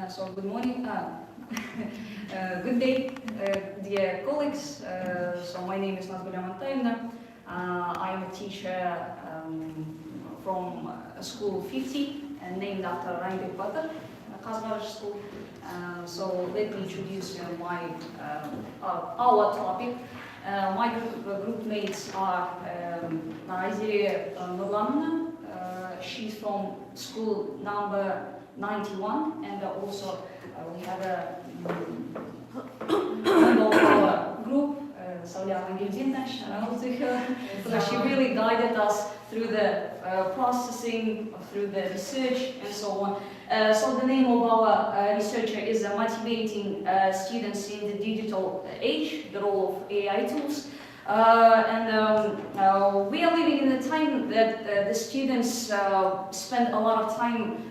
So good morning, good day, dear colleagues. So my name is Nazgulia Mantayevna. I am a teacher from school 50 named after Reinbek Batar, Kazgaraj school. So let me introduce our topic. My group mates are Nazire Nurlanna. She's from school number 91, and also we have a member of our group, Saulia Angel-Dina. Shout out to her, because she really guided us through the processing, through the research, and so on. So the name of our researcher is Motivating Students in the Digital Age, the role of AI tools. We are living in a time that the students spend a lot of time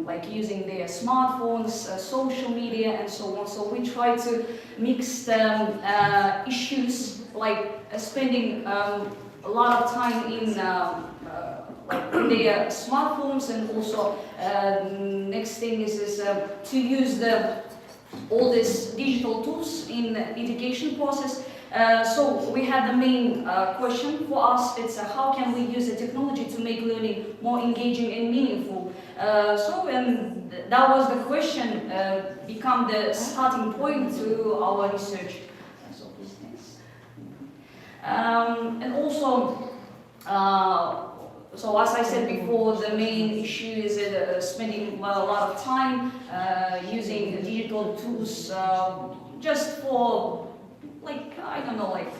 like using their smartphones, social media, and so on. So we try to mix issues like spending a lot of time in in their smartphones, and also next thing is to use all these digital tools in the education process. So we had the main question for us, it's how can we use the technology to make learning more engaging and meaningful? That was the question, become the starting point to our research. So please next. And also, so as I said before, the main issue is spending a lot of time using digital tools just for, like, I don't know, like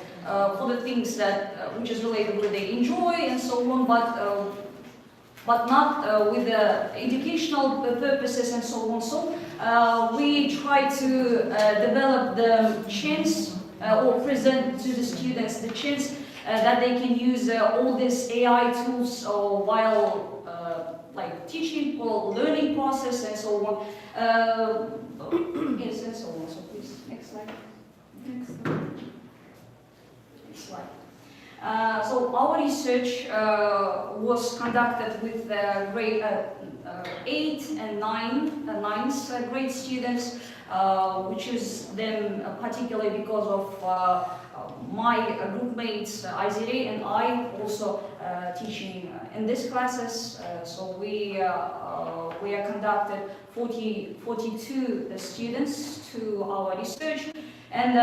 for the things that which is related with they enjoy and so on, but not with the educational purposes and so on. So we try to develop the chance or present to the students the chance that they can use all these AI tools while like teaching or learning process and so on. Yes, and so on. So please, next slide. Next slide. So our research was conducted with grade 8 and 9th grade students, which is them particularly because of my group mates Azire and I also teaching in these classes. So we are conducted 42 students to our research, and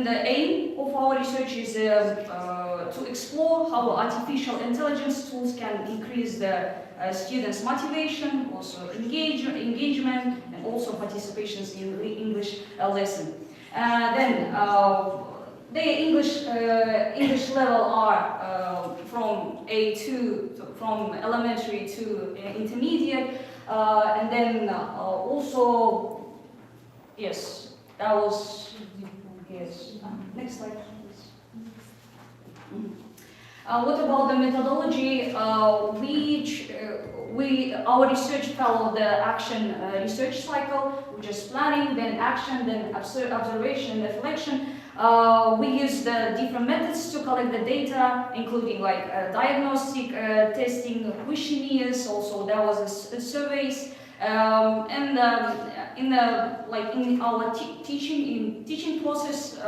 the aim of our research is to explore how artificial intelligence tools can increase the students' motivation, also engagement, and also participations in the English lesson. Then the English level are from A2, from elementary to intermediate, and then also, yes, that was, yes. Next slide, please. What about the methodology? Our research followed the action research cycle, which is planning, then action, then observation, reflection. We used different methods to collect the data, including like diagnostic testing, questionnaires. Also, there was surveys, in our teaching process,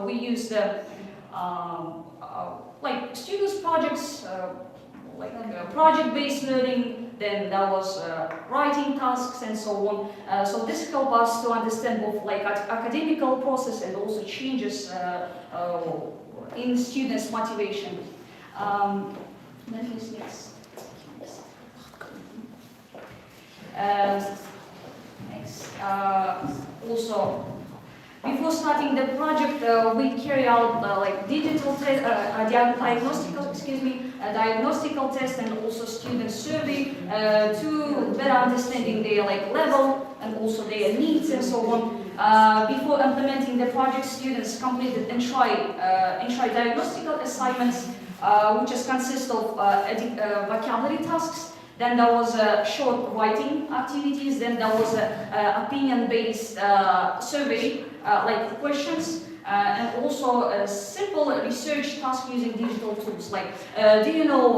we used like students' projects, project-based learning. Then there was writing tasks and so on. So this helped us to understand both like academical process and also changes in students' motivation. Then next. Next. Also, before starting the project, we carry out like digital diagnostical test and also student survey to better understanding their like level and also their needs and so on. Before implementing the project, students completed entry diagnostical assignments, which is consist of vocabulary tasks. Then there was short writing activities. Then there was opinion-based survey, like questions, and also a simple research task using digital tools. Like, do you know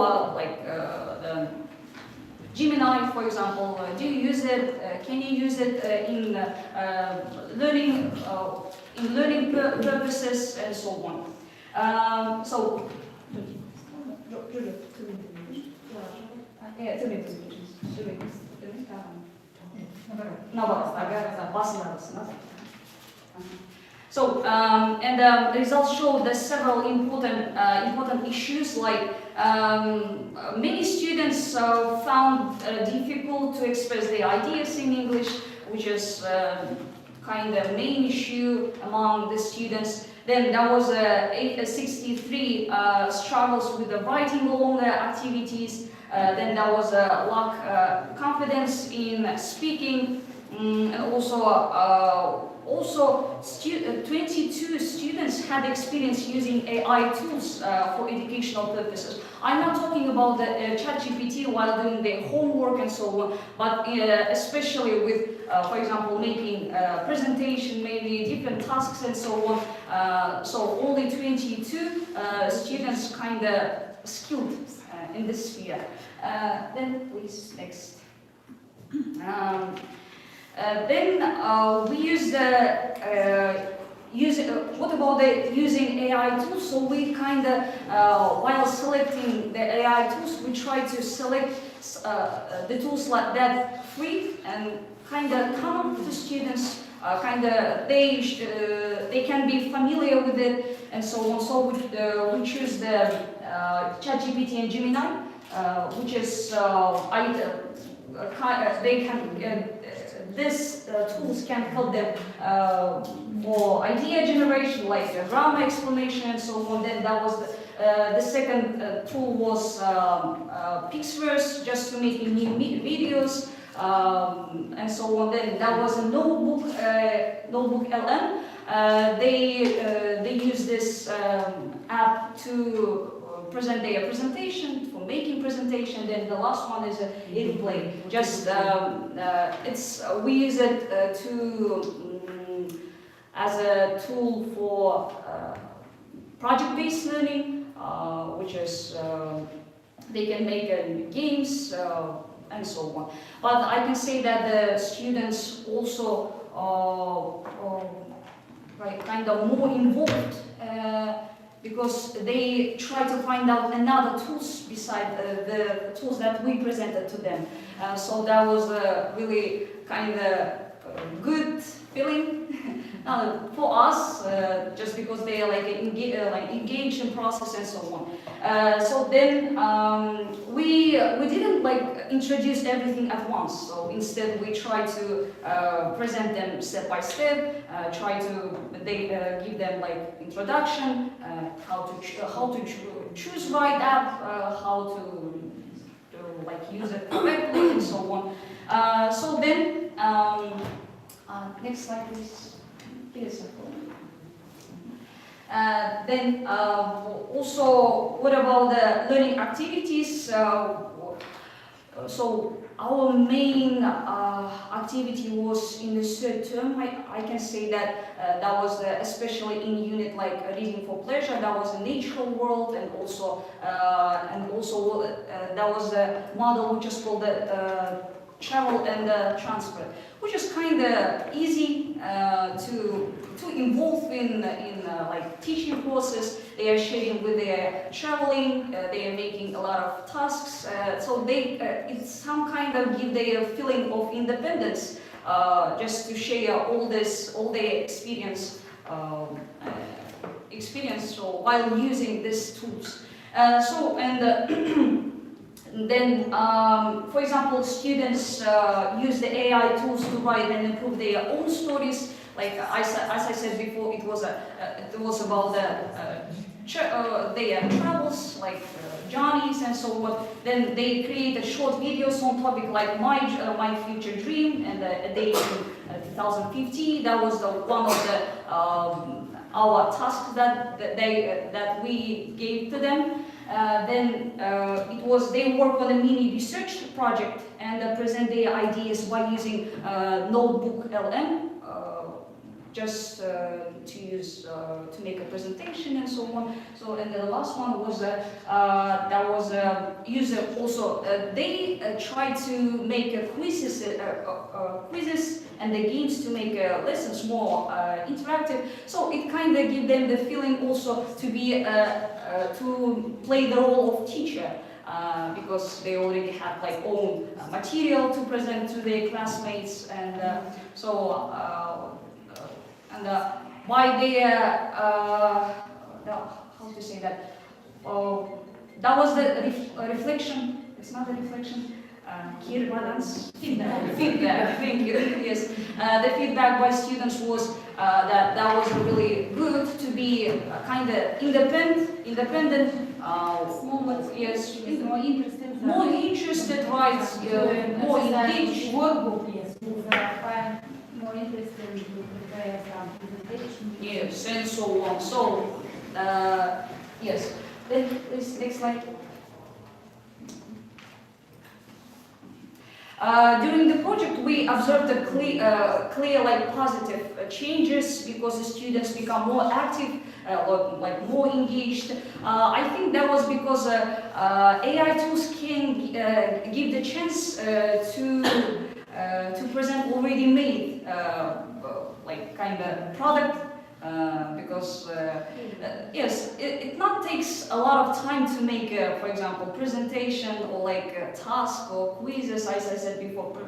Gemini, for example, do you use it? Can you use it in learning purposes and so on? So, So, the results show that several important issues, like many students found difficult to express their ideas in English, which is kind of main issue among the students. Then there was 63 struggles with the writing along the activities. Then there was a lack confidence in speaking, and also 22 students had experience using AI tools for educational purposes. I'm not talking about the ChatGPT while doing their homework and so on, but especially with, for example, making presentation, maybe different tasks and so on. So only 22 students kind of skilled in this sphere. Then please, next. Then we use what about the using AI tools? So we kind of, while selecting the AI tools, we try to select the tools like that free and kind of common to students. Kind of they can be familiar with it and so on. So we choose the ChatGPT and Gemini, which is they can. These tools can help them for idea generation, like drama explanation and so on. Then that was the second tool was Pixverse, just to make new videos and so on. Then that was a notebook LM. They use this app to present their presentation, for making presentation. Then the last one is Edplay. Just we use it as a tool for project-based learning, which is they can make games and so on. But I can say that the students also kind of more involved. Because they try to find out another tools beside the tools that we presented to them. So that was a really kind of good feeling for us, just because they are like engaged in process and so on. So then we didn't like introduce everything at once. So instead we try to present them step by step. Try to give them like introduction, how to choose right app, how to like use it correctly and so on. So then next slide please. Then also, what about the learning activities? So our main activity was in the third term. I can say that that was especially in unit like reading for pleasure. That was a natural world, and also that was a model which is called the travel and transfer, which is kind of easy to involve in like teaching process. They are sharing with their traveling. They are making a lot of tasks. So it's some kind of give their feeling of independence, just to share all their experience. So while using these tools. Then, for example, students use the AI tools to write and improve their own stories. Like as I said before, it was about their travels, like journeys and so on. Then they created short videos on topic like my future dream and a day in 2015. That was one of the our tasks that we gave to them. Then they work on a mini research project and present their ideas by using Notebook LM, just to use to make a presentation and so on. So and the last one was that was a user also. They try to make quizzes and the games to make lessons more interactive. So it kind of gives them the feeling also to be to play the role of teacher. Because they already had like own material to present to their classmates, and by their how to say that, that was the reflection. It's not a reflection. Feedback. Thank you. Yes, the feedback by students was that was really good to be kind of independent. Yes, more interested, right? More engaged. Workbook, yes. More interested to prepare some presentation. Yes, and so on. So, yes. This next slide. During the project, we observed a clear like positive changes because the students become more active, like more engaged. I think that was because AI tools can give the chance to present already made like kind of product. Because yes, it not takes a lot of time to make, for example, presentation or like a task or quizzes, as I said before,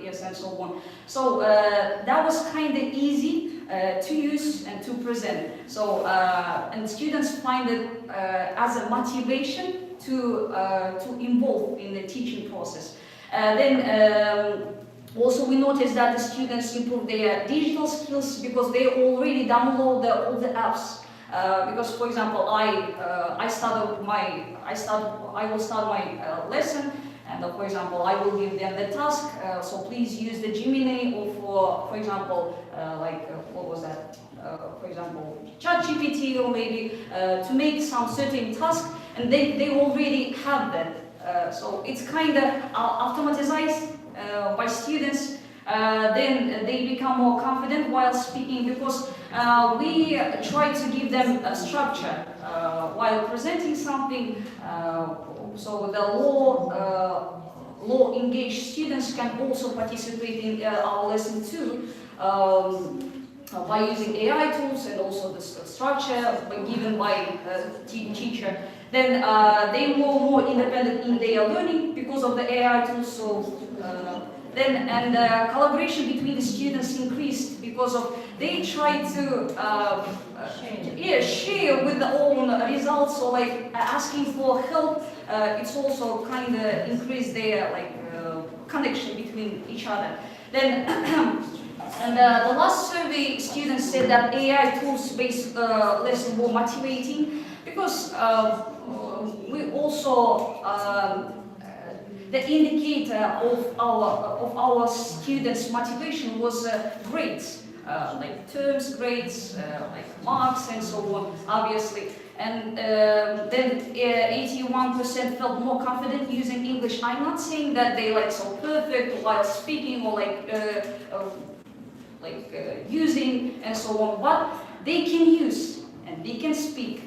yes, and so on. So that was kind of easy to use and to present. So and students find it as a motivation to involve in the teaching process. Also, we noticed that the students improve their digital skills because they already download all the apps. Because, for example, I will start my lesson, and for example, I will give them the task. So please use the Gemini, or for example, what was that? For example, ChatGPT, or maybe to make some certain task, and they already have that. So it's kind of automatized. By students, then they become more confident while speaking because we try to give them a structure while presenting something. So the law engaged students can also participate in our lesson too. By using AI tools and also the structure given by the teacher, then they were more independent in their learning because of the AI tools. So collaboration between the students increased because of they try to share with their own results, or like asking for help. It's also kind of increased their connection between each other. Then. And the last survey, students said that AI tools based lesson more motivating because we also the indicator of our students' motivation was grades, like terms, grades, like marks, and so on, obviously. And then 81% felt more confident using English. I'm not saying that they so perfect while speaking or using and so on, but they can use and they can speak,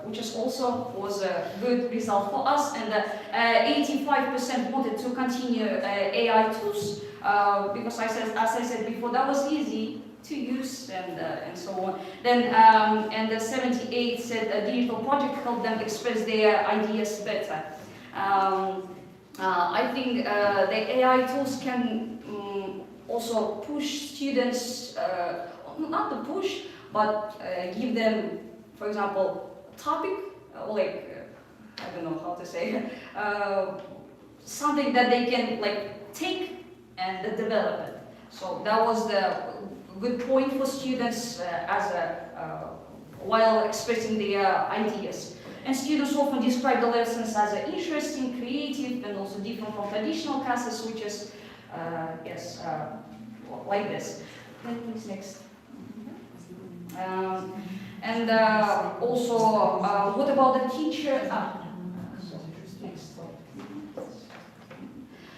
which is also was a good result for us. And 85% wanted to continue AI tools because as I said before, that was easy to use and so on. Then and the 78 said a digital project helped them express their ideas better. I think the AI tools can also push students, not to push, but give them, for example, topic, I don't know how to say, something that they can take and develop it. So that was the good point for students while expressing their ideas. And students often describe the lessons as interesting, creative, and also different from traditional classes, which is like this. Please next. And also, what about the teacher?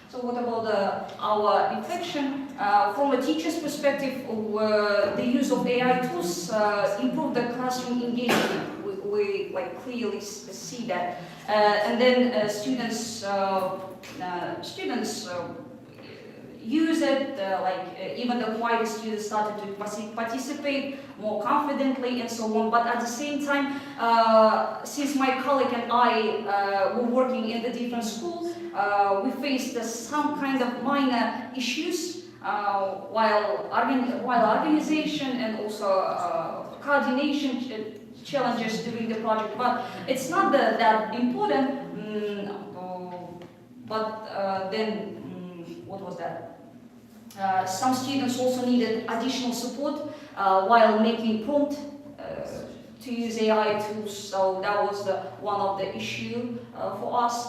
So what about our inflection? From a teacher's perspective, the use of AI tools improve the classroom engagement. We like clearly see that, and then students use it. Even the quiet students started to participate more confidently and so on. But at the same time, since my colleague and I were working in the different schools, we faced some kind of minor issues while organization and also coordination challenges during the project. But it's not that important. What was that? Some students also needed additional support while making prompt to use AI tools, so that was one of the issue for us.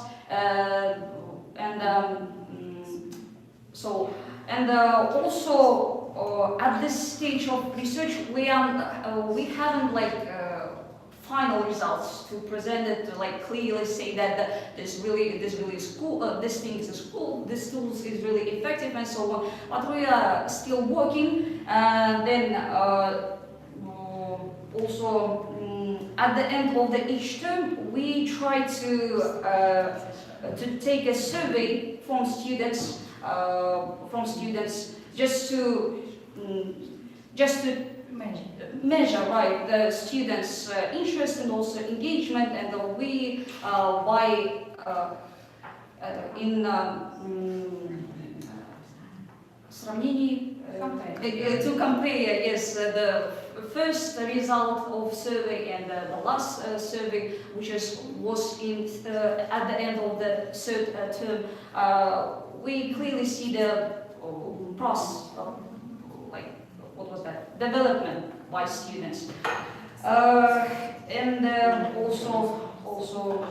Also at this stage of research, we haven't final results to present it to clearly say that this thing is a school, this tool is really effective and so on. But we are still working, and then also at the end of each term, we try to take a survey from students just to measure right the students' interest and also engagement, and to compare the first result of survey and the last survey, which was at the end of the third term. We clearly see the process of development by students, and also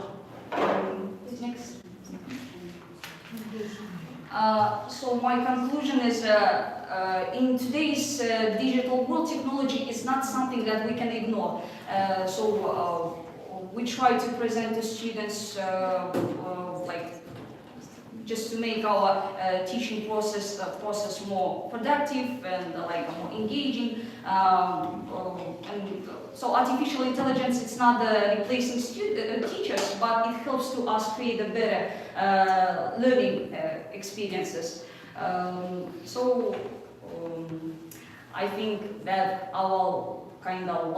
next. So my conclusion is, in today's digital world, technology is not something that we can ignore. We try to present to students just to make our teaching process more productive and more engaging. So artificial intelligence, it's not replacing teachers, but it helps to us create a better learning experiences. I think that our kind of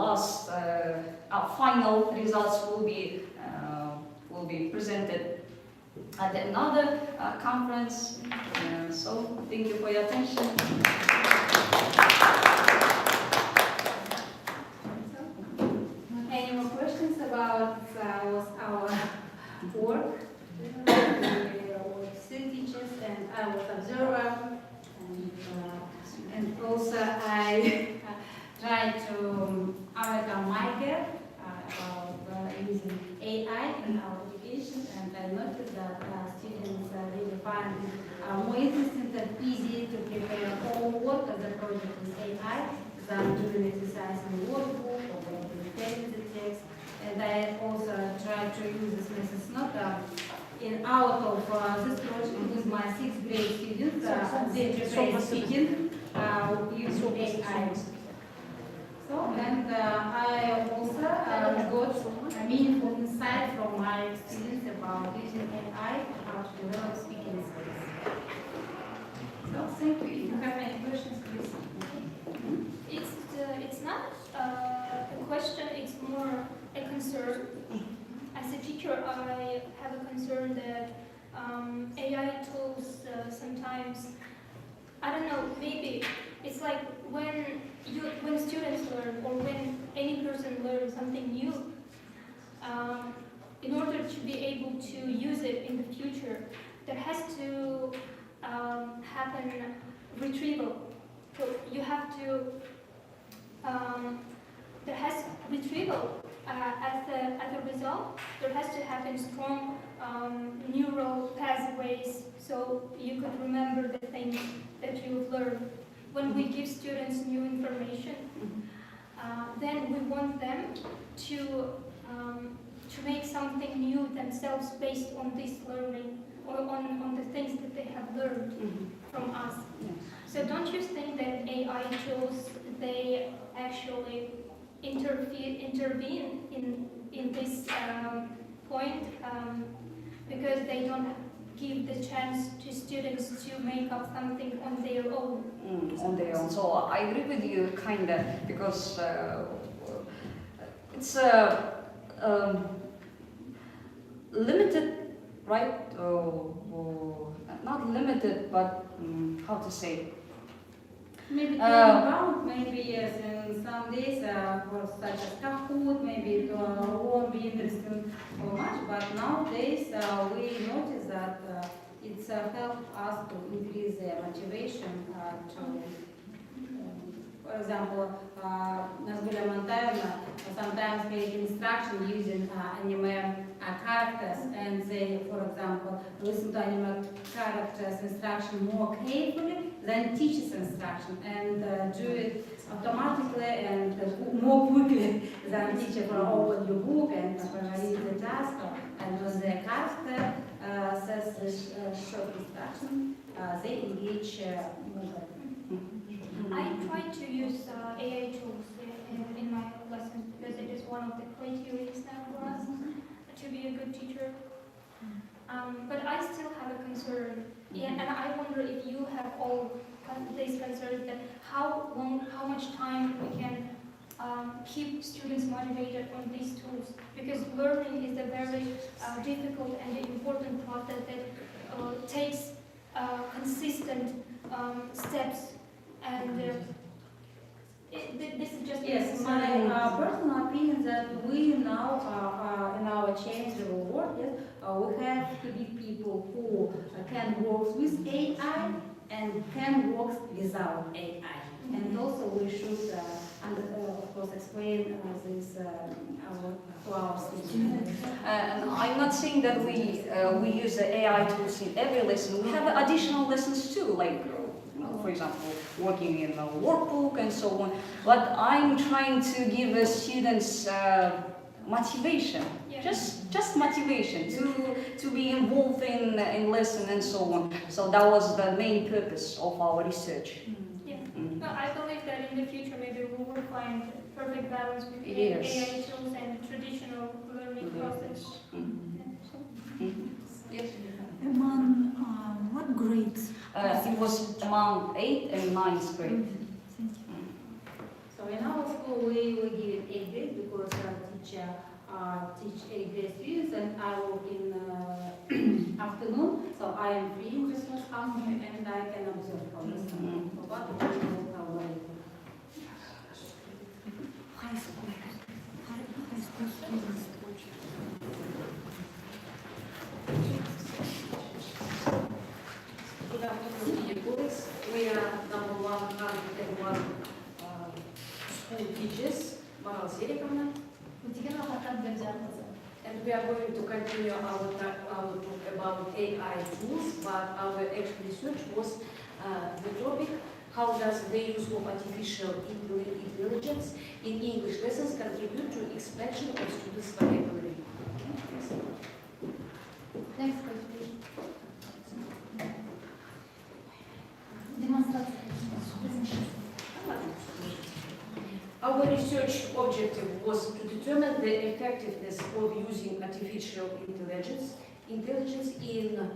our final results will be presented at another conference. So thank you for your attention. Any more questions about our work? Student teachers, and I was observer, and also I tried to overcome my gap about using AI in our education, and I noticed that students really find it more interesting and easy to prepare homework as a project with AI than doing exercise in the workbook or preparing the text. And I also try to use this method not out of this project with my 6th grade students, they prepare speaking using AI. So, and I also got a meaningful insight from my students about using AI how to develop speaking skills. So, thank you. If you have any questions, please. It's not a question, it's more a concern. As a teacher, I have a concern that AI tools sometimes, I don't know, maybe it's like when students learn or when any person learns something new, in order to be able to use it in the future, there has to happen retrieval. So you have to, there has retrieval as a result. There has to happen strong neural pathways so you could remember the things that you've learned. When we give students new information, then we want them to make something new themselves based on this learning on the things that they have learned from us. So don't you think that AI tools, they actually intervene in this point because they don't give the chance to students to make up something on their own? On their own. So I agree with you, kinda, because it's limited, right? Not limited, but how to say? Maybe about, maybe yes, in some days for such as Kahoot, maybe it won't be interesting so much, but nowadays we notice that it's helped us to increase the motivation for example, Nazgulia Montayevna sometimes create instruction using anime characters, and they, for example, listen to anime characters instruction more carefully than teacher's instruction, and do it automatically and more quickly than teacher for open your book and read the task. And when the character says this short instruction, they engage more. I try to use AI tools in my lessons because it is one of the criteria now for us to be a good teacher. But I still have a concern, and I wonder if you have all these concerns, that how much time we can keep students motivated on these tools, because learning is a very difficult and important process that takes consistent steps. And this is just yes, my personal opinion that we now in our changeable world, yes, we have to be people who can work with AI and can work without AI. And also we should, of course, explain this to our students. I'm not saying that we use the AI tools in every lesson. We have additional lessons too, like for example, working in a workbook and so on. But I'm trying to give the students motivation, just motivation to be involved in lesson and so on. So that was the main purpose of our research. Yeah. Well, I believe that in the future maybe we will find perfect balance between AI tools and traditional learning process. Yes. Among what grades? It was among 8th and 9th grade. So in our school we give 8th grade because our teacher teach 8th grade students, and I work in afternoon, so I am free in Christmas afternoon and I can observe how the sun. So what we will cover High school. High school students. Good afternoon, dear colleagues. We are number 101 school teachers, Maral Zerikovna, and we are going to continue our talk about AI tools, but our actual research was the topic, how does the use of artificial intelligence in English lessons contribute to expansion of students' vocabulary? Next question. Our research objective was to determine the effectiveness of using artificial intelligence in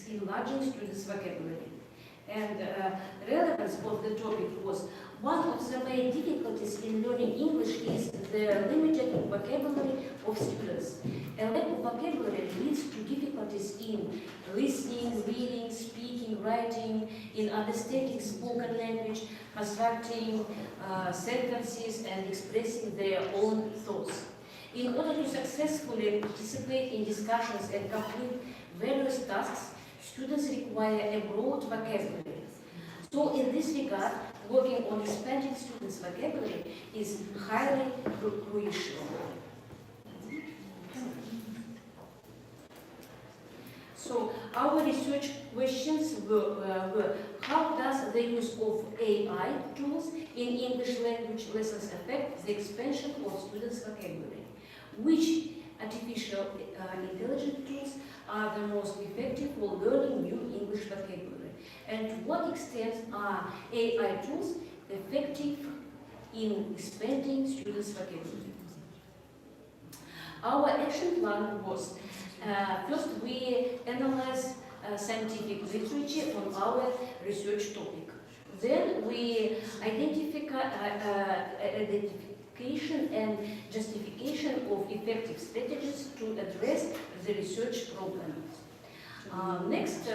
enlarging students' vocabulary. And relevance of the topic was one of the main difficulties in learning English is the limited vocabulary of students. A lack of vocabulary leads to difficulties in listening, reading, speaking, writing, in understanding spoken language, constructing sentences, and expressing their own thoughts. In order to successfully participate in discussions and complete various tasks, students require a broad vocabulary. So in this regard, working on expanding students' vocabulary is highly crucial. So our research questions were how does the use of AI tools in English language lessons affect the expansion of students' vocabulary? Which artificial intelligence tools are the most effective for learning new English vocabulary? And to what extent are AI tools effective in expanding students' vocabulary? Our action plan was, first we analyzed scientific literature on our research topic. Then we identification and justification of effective strategies to address the research problem. Next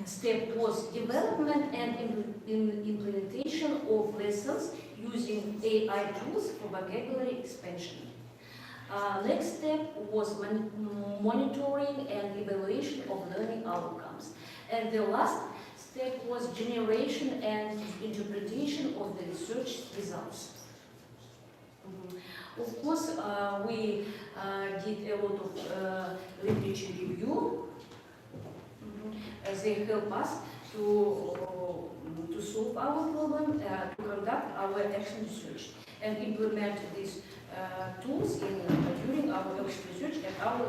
step was development and implementation of lessons using AI tools for vocabulary expansion. Next step was monitoring and evaluation of learning outcomes. And the last step was generation and interpretation of the research results. Of course, we did a lot of literature review. They help us to solve our problem, to conduct our action research, and implement these tools during our action research and our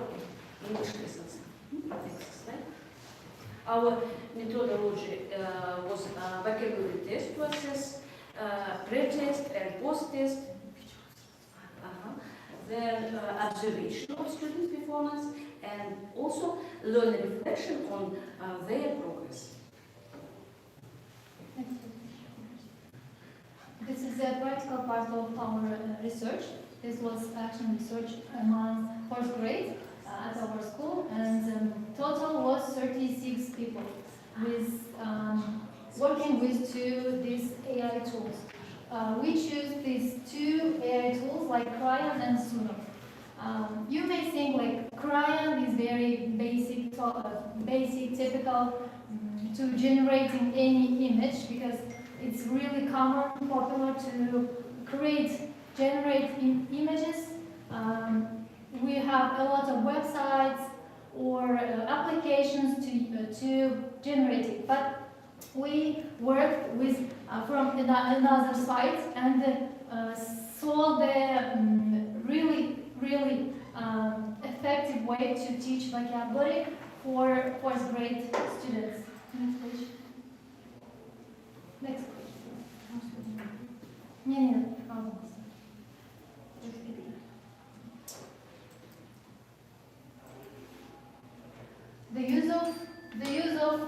English lessons. Next slide. Our methodology was vocabulary test to assess, pre-test and post-test, then observation of student performance, and also learn reflection on their progress. This is a practical part of our research. This was action research among fourth grade at our school, and total was 36 people with working with these AI tools. We choose these two AI tools like Crayon and Suno. You may think like Crayon is very basic, typical to generating any image because it's really common, popular to generate images. We have a lot of websites or applications to generate it, but we worked with from another site and saw the really effective way to teach vocabulary for fourth grade students. Next page. Next page. The use of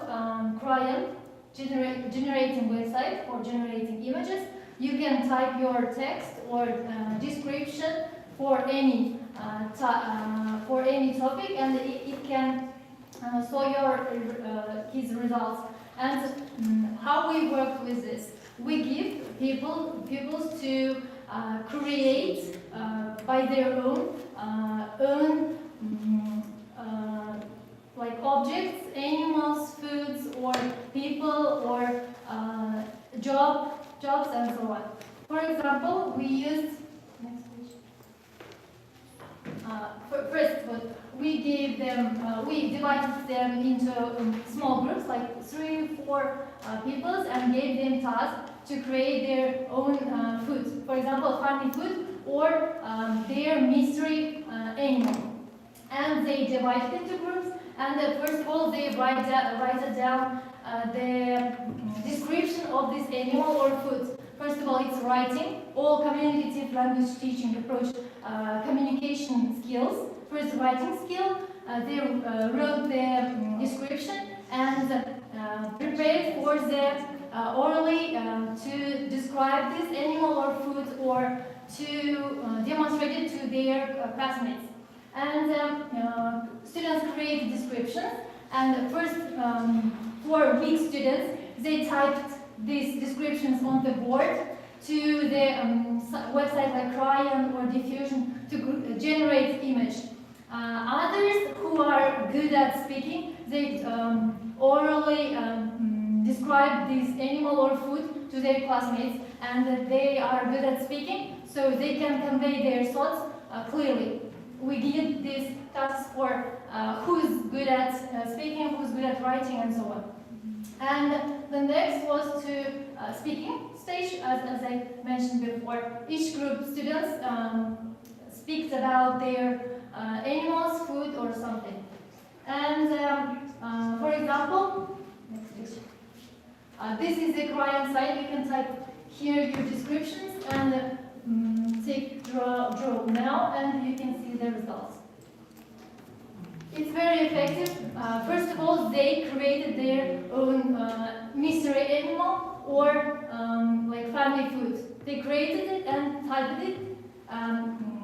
Crayon generating website for generating images. You can type your text or description for any topic, and it can show your his results. And how we work with this? We give pupils to create by their own like objects, animals, foods, or people, or jobs, and so on. For example, we used next page. First, we gave them, we divided them into small groups, like 3-4 people, and gave them tasks to create their own food. For example, funny food or their mystery animal. And they divided into groups. And first of all, they write down the description of this animal or food. First of all, it's writing. All communicative language teaching approach communication skills. First, writing skill. They wrote the description and prepared for the orally to describe this animal or food or to demonstrate it to their classmates. And students create descriptions, and first for weak students, they typed these descriptions on the board to the website like Crayon or Diffusion to generate image. Others who are good at speaking, they orally describe this animal or food to their classmates, and they are good at speaking, so they can convey their thoughts clearly. We give these tasks for who's good at speaking, who's good at writing, and so on. And the next was to speaking stage, as I mentioned before. Each group students speaks about their animals, food, or something. And for example, this is the client side. You can type here your descriptions and take draw now, and you can see the results. It's very effective. First of all, they created their own mystery animal or like family food. They created it and typed it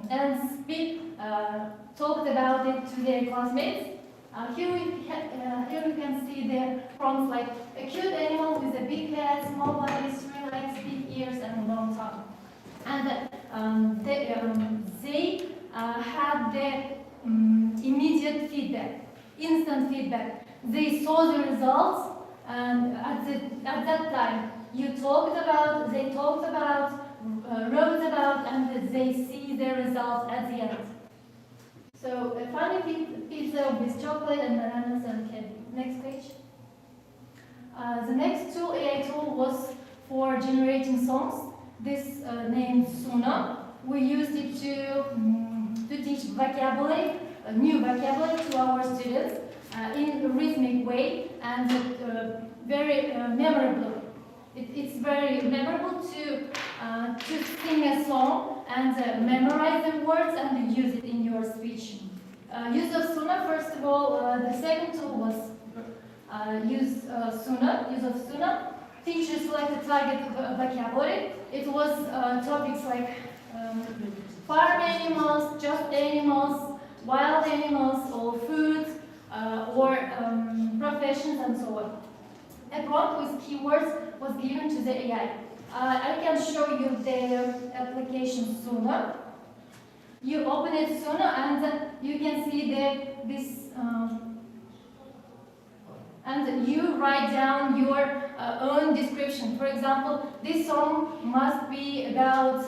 and talked about it to their classmates. Here you can see the prompts like a cute animal with a big head, small body, 3 legs, big ears, and a long tongue. And they had the immediate feedback, instant feedback. They saw the results, and at that time, they talked about, wrote about, and they see the results at the end. So a funny pizza with chocolate and bananas and candy. Next page. The next tool, AI tool, was for generating songs. This named Suna. We used it to teach vocabulary, new vocabulary to our students in a rhythmic way and very memorable. It's very memorable to sing a song and memorize the words and use it in your speech. Use of Suna, first of all, the second tool was use of Suna. Teachers select a target vocabulary. It was topics like farm animals, just animals, wild animals, or food, or professions, and so on. A prompt with keywords was given to the AI. I can show you the application Suna. You open it Suna, and you can see this. And you write down your own description. For example, this song must be about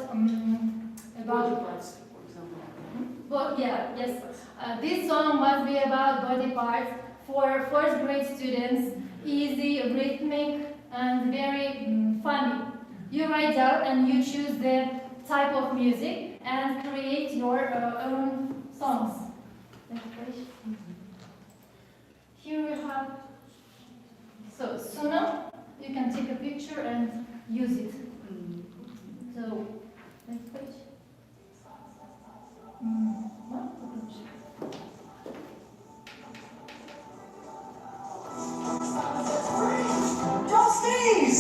Body parts, for example. well, yeah, yes. This song must be about body parts for first grade students, easy, rhythmic, and very funny. You write down and you choose the type of music and create your own songs. Next page. Here we have, so Suna, you can take a picture and use it. So, next page. Don't sneeze!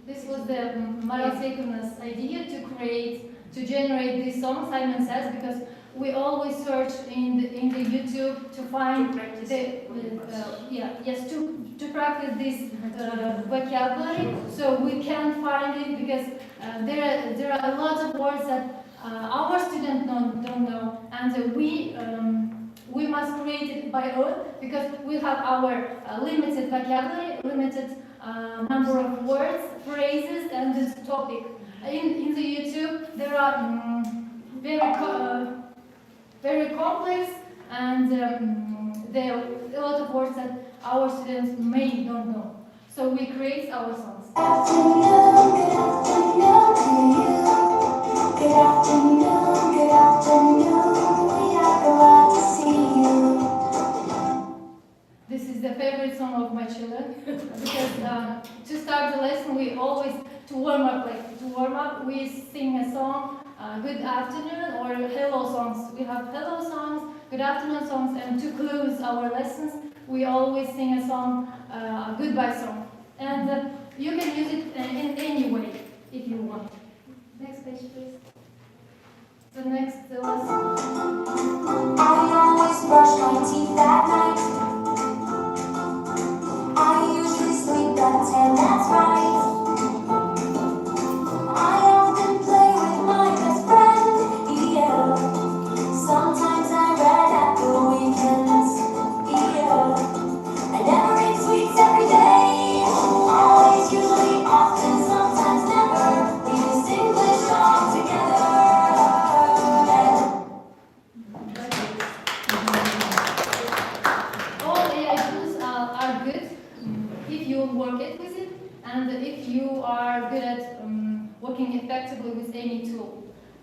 This was the Maria Seikun's idea to generate these songs, Simon says, because we always search in the YouTube to find to practice this vocabulary, so we can find it because there are a lot of words that our students don't know, and we must create it by own because we have our limited vocabulary, limited number of words, phrases, and this topic. In the YouTube, there are very complex and there are a lot of words that our students may don't know. So we create our songs. Good afternoon to you. Good afternoon, good afternoon. We are glad to see you. This is the favorite song of my children because to start the lesson we always to warm up we sing a song, good afternoon or hello songs. We have hello songs, good afternoon songs, and to close our lessons we always sing a song, a goodbye song. And you can use it in any way if you want. Next page, please. The next lesson. I always brush my teeth at night. I usually sleep at 10, that's right. I often play with my best friend, yeah. Sometimes I read at the weekends, yeah. I never eat sweets every day. Always, usually, often, sometimes never. We use English all together.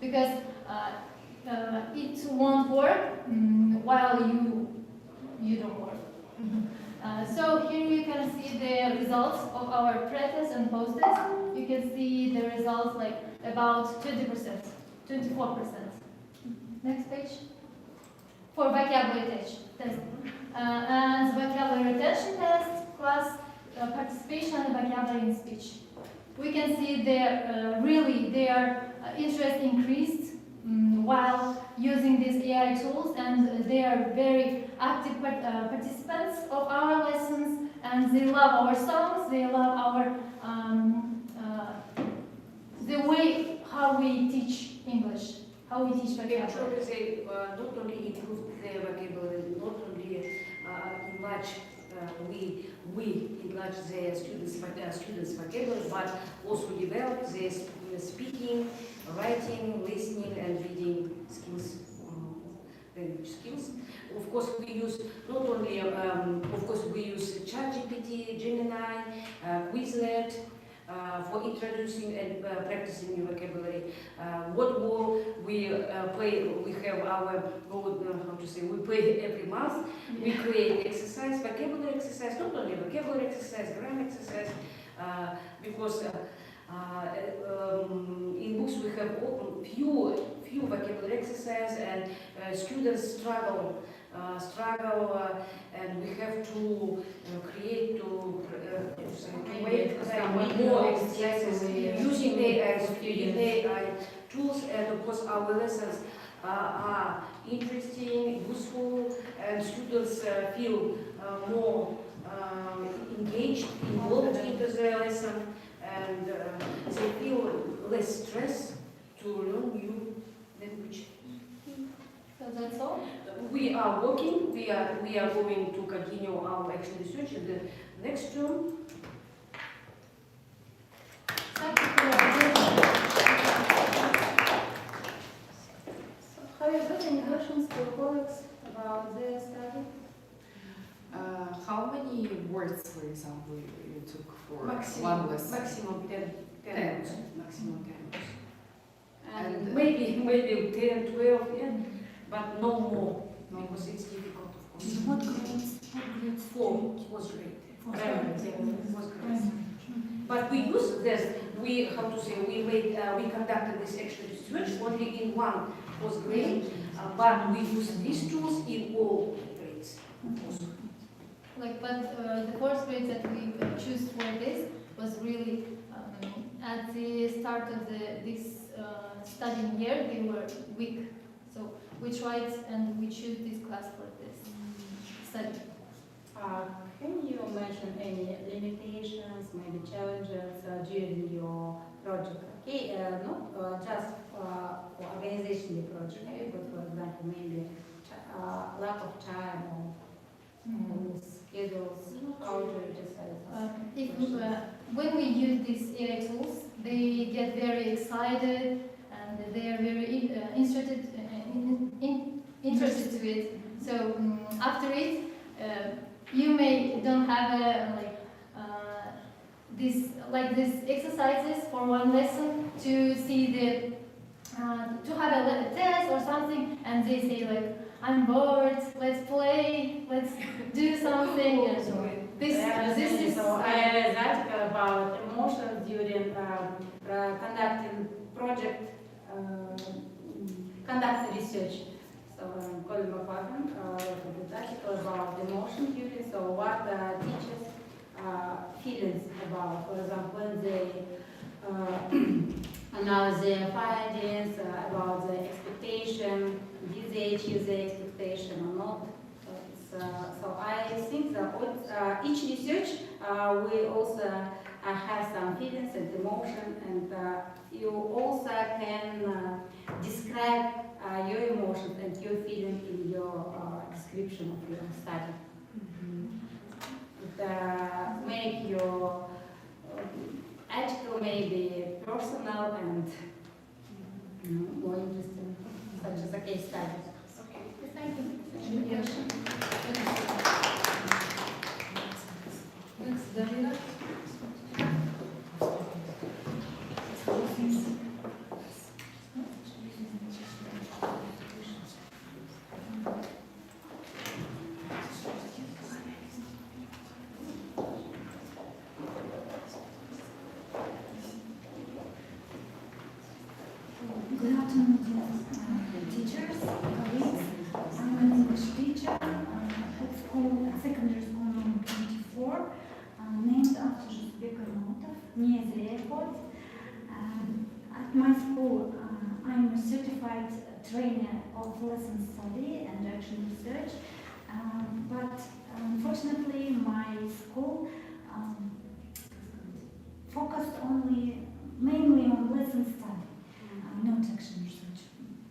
because it won't work while you don't work. So here you can see the results of our practice and post-test. You can see the results like about 20%, 24%. Next page. For vocabulary test. And vocabulary retention test plus participation and vocabulary in speech. We can see their interest increased while using these AI tools, and they are very active participants of our lessons, and they love our songs, they love our the way how we teach English, how we teach Okay, vocabulary. so they not only improve their vocabulary, not only enlarge, we enlarge their students' vocabulary, but also develop their speaking, writing, listening, and reading skills, language skills. Of course, we use not only, of course, we use ChatGPT, Gemini, Quizlet, for introducing and practicing new vocabulary. What more we play? We have our how to say? We play every month. We create exercise, vocabulary exercise, not only vocabulary exercise, grammar exercise, because in books we have few vocabulary exercise, and students struggle, and we have to create make more exercises using AI tools, and of course our lessons are interesting, useful, and students feel more engaged, involved into their lesson, and they feel less stress to learn new language. So that's all. We are working. We are going to continue our actual research in the next term. Thank you for your attention. So have you got any questions to your colleagues about their study? How many words, for example, you took for Maximum, one lesson? maximum 10 10. words. Maximum 10 words. And Maybe 10, 12, yeah, but no more, because it's difficult, of course. What grades? What grades? 4 was great. Four. Primary, yeah, was great. But we use this, we conducted this extra research only in one first grade, but we use these tools in all grades. Also. The course grades that we choose for this was really at the start of this studying year, they were weak. So we tried and we choose this class for this study. Can you mention any limitations, maybe challenges during your project? Okay, not just for organizational project, but for example, maybe lack of time or schedules. How do you decide? When we use these AI tools, they get very excited and they are very interested to it. So after it, you may don't have these exercises for one lesson to see to have a test or something, and they say like, I'm bored, let's play, let's do something. And so this is. So I read an article about emotions during conducting project, conducting research. So Colin McLaughlin wrote this article about emotion during. So what teachers feelings about, for example, when they announce their findings about the expectation, did they achieve the expectation or not? So I think that each research we also have some feelings and emotion, and you also can describe your emotions and your feeling in your description of your study. It make your article maybe personal and more interesting, such as a case study. Thank you. Next, Darina. afternoon, dear teachers, colleagues. I'm an English teacher at secondary school number 24, named after Uzbek Notov, near the airport. At my school, I'm a certified trainer of lesson study and action research, but unfortunately my school focused mainly on lesson study, not action research.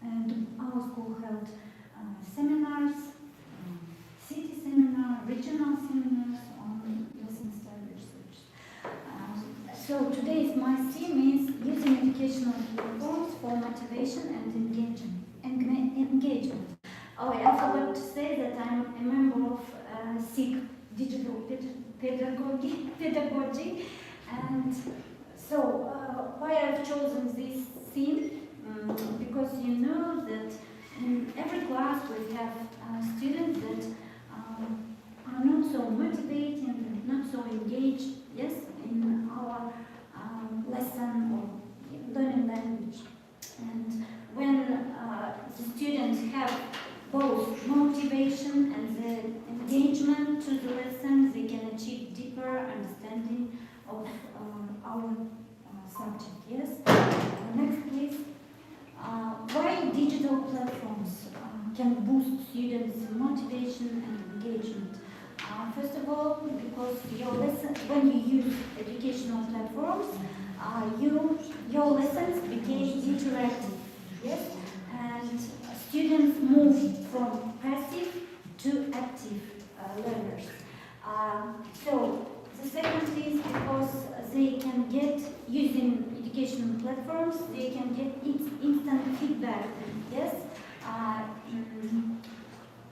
And our school held seminars, city seminar, regional seminars on lesson study research. So today's my theme is using educational platforms for motivation and engagement. Oh, I forgot to say that I'm a member of SIG Digital Pedagogy. And so, why I've chosen this theme? Because you know that in every class we have students that are not so motivated and not so engaged, yes, in our lesson or learning language. And when the students have both motivation and the engagement to the lesson, they can achieve deeper understanding of our subject. Yes. Next, please. Why digital platforms can boost students' motivation and engagement? First of all, because when you use educational platforms, your lessons became interactive. Yes, and students move from passive to active learners. So the second is because they can get, using educational platforms, they can get instant feedback, yes?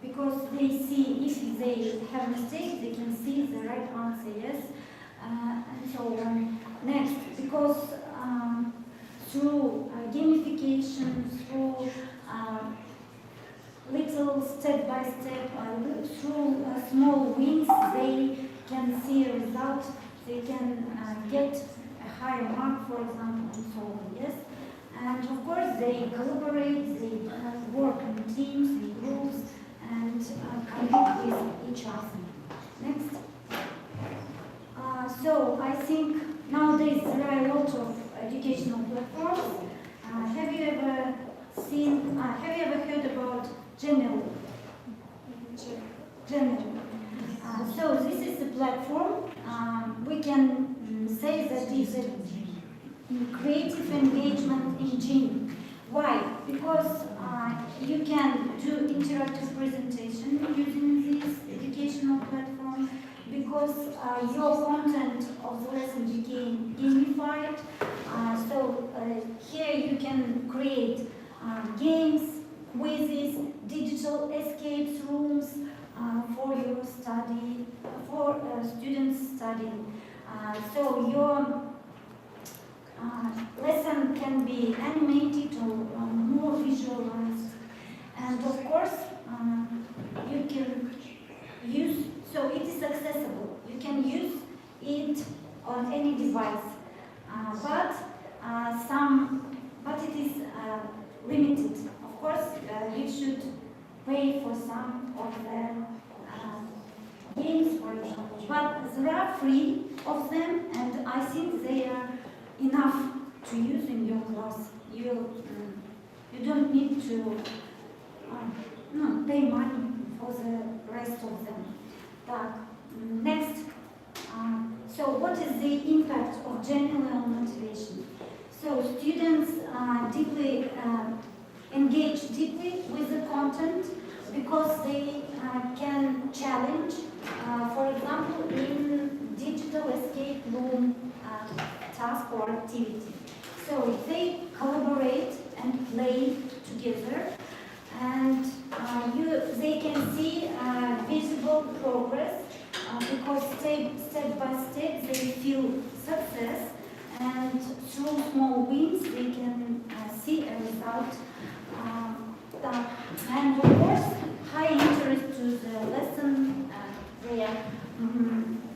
Because they see, if they have mistakes, they can see the right answer, yes? And so on. Next, because through gamification, through little step-by-step, through small wins, they can see a result, they can get a higher mark, for example, and so on, yes? And of course, they collaborate, they work in teams, in groups, and connect with each other. Next. So I think nowadays there are a lot of educational platforms. Have you ever heard about Genial? So this is the platform. We can say that it's a creative engagement engine. Why? Because you can do interactive presentation using this educational platform, because your content of the lesson became gamified. So here you can create games, quizzes, digital escape rooms for your study, for students studying. So your lesson can be animated or more visualized. And of course, you can use, so it is accessible. You can use it on any device. But it is limited. Of course, you should pay for some of the games, for example. But there are free of them, and I think they are enough to use in your class. You don't need to pay money for the rest of them. Next. So what is the impact of general motivation? So students engage deeply with the content because they can challenge, for example, in digital escape room task or activity. So they collaborate and play together, and they can see visible progress because step by step they feel success, and through small wins they can see a result. And of course, high interest to the lesson, they are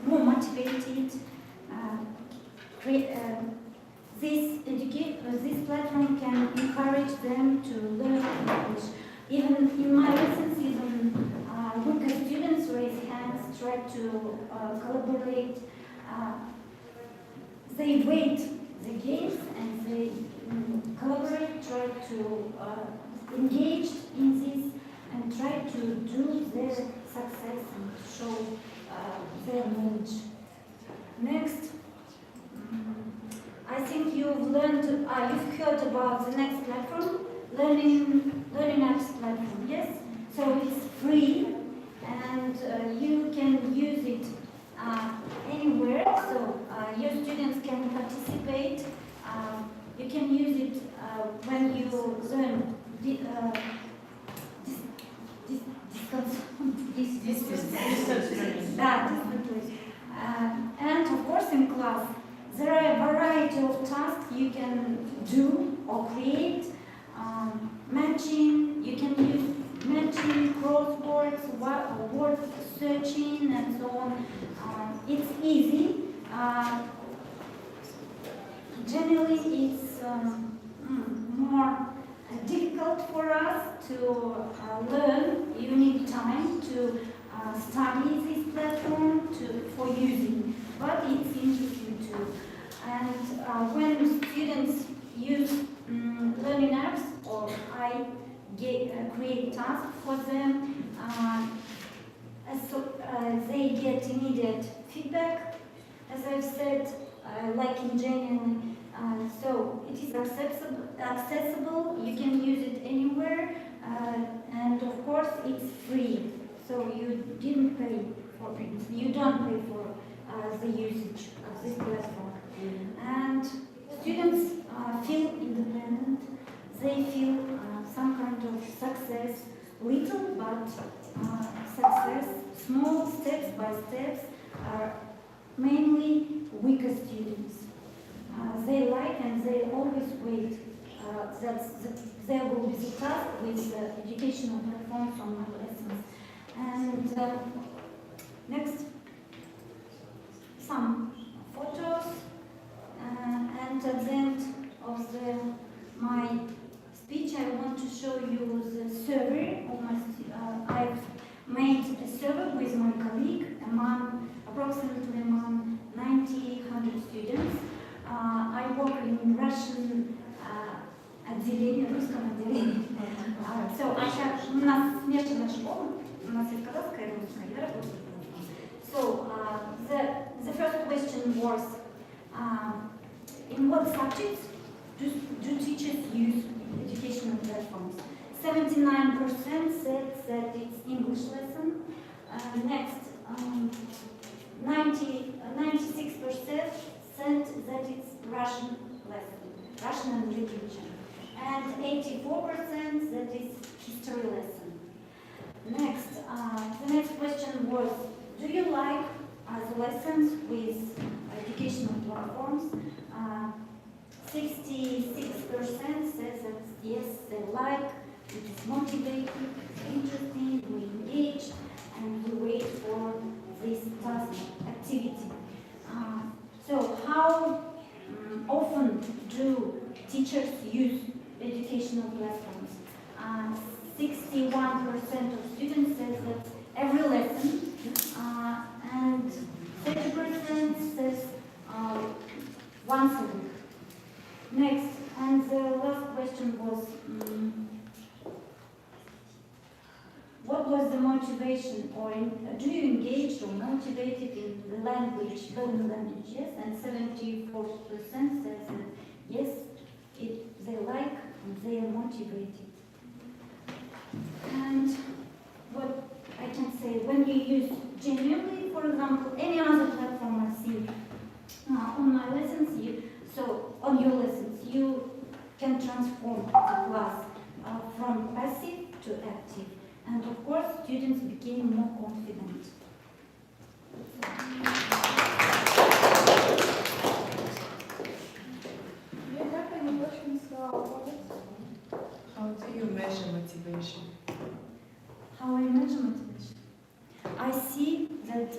more motivated. This platform can encourage them Even in my lessons, even weaker students raise hands, try to collaborate. They wait the games and they collaborate, try to engage in this and try to do their success and show their knowledge. Next, I think you've learned, you've heard about the next platform, Learning Apps platform, yes? So it's free and you can use it anywhere, so your students can participate. You can use it when you learn and of course in class there are a variety of tasks you can do or create. Matching, you can use matching, crosswords, word searching and so on. It's easy. Generally it's more difficult for us to learn. You need time to study this platform for using, but it's interesting too. And when students use learning apps or I create tasks for them, they get immediate feedback, as I've said, like in general. So it is accessible, you can use it anywhere, and of course it's free. So you didn't pay for it, you don't pay for the usage of this platform. And students feel independent, they feel some kind of success, little but success, small steps by steps, are mainly weaker students. They like and they always wait there will be the task with educational platforms on my lessons. And next, some photos, and at the end of my speech I want to show you the survey of my I've made a survey with my colleague approximately among 100 students. I work in Russian отделение, русском отделении. So I have, у нас смешанная школа, у нас есть казахская и русская, я работаю. So the first question was, in what subjects do teachers use educational platforms? 79% said that it's English lesson. Next, 96% said that it's Russian lesson, Russian and literature. And 84% that it's history lesson. Next, the next question was, do you like the lessons with educational platforms? 66% says that yes, they like, it is motivating, it's interesting, we engage, and we wait for this task activity. So how often do teachers use educational platforms? 61% of students says that every lesson, and 30% says once a week. Next, and the last question was, what was the motivation, or do you engage or motivated in the language, learning language? Yes, and 74% says that yes, they like and they are motivated. And what I can say, when you use genuinely, for example, any other platform I see on my lessons, on your lessons, you can transform the class from passive to active. And of course, students became more confident. Do you have any questions for us? How do you measure motivation? How I measure motivation? I see that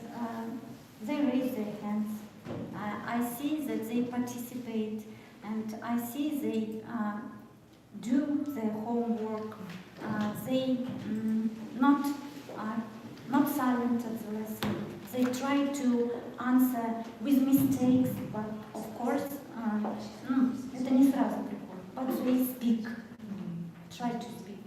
they raise their hands. I see that they participate, and I see they do their homework. They not silent at the lesson. They try to answer with mistakes, but of course, это не сразу приходит. But they speak. Try to speak.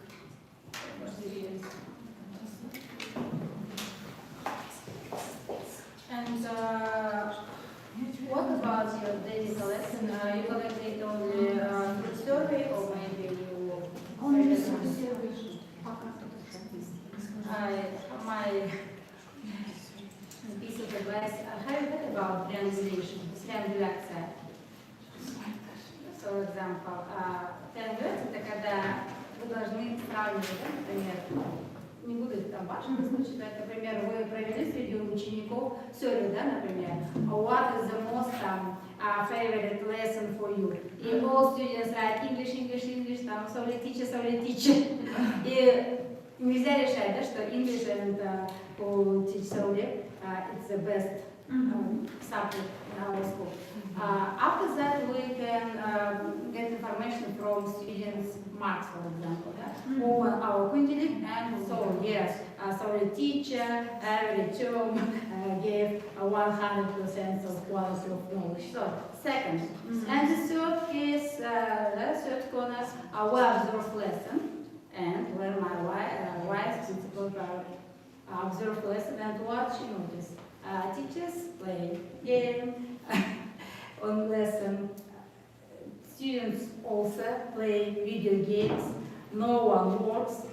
And what about your daily collection? You collect it only through survey or maybe you... Only survey. My piece of advice, have you heard about triangulation, triangуляция? For example, triangуляция — это когда вы должны сравнивать, да, например, не буду там вашего случая, например, вы провели среди учеников survey, да, например, what is the most favorite lesson for you? И all students write English, English, English, там, sorry teacher. И нельзя решать, да, что English and teach solely, it's the best subject in our school. After that, we can get information from students' marks, for example, yeah? Or our Kundilik, and so, yes, sorry teacher, every term gave 100% of quality of knowledge. So, second. And the third case, the third corner, we observe lesson. And when my wife principal observe lesson and what she noticed. Teachers play game on lesson. Students also play video games. No one works.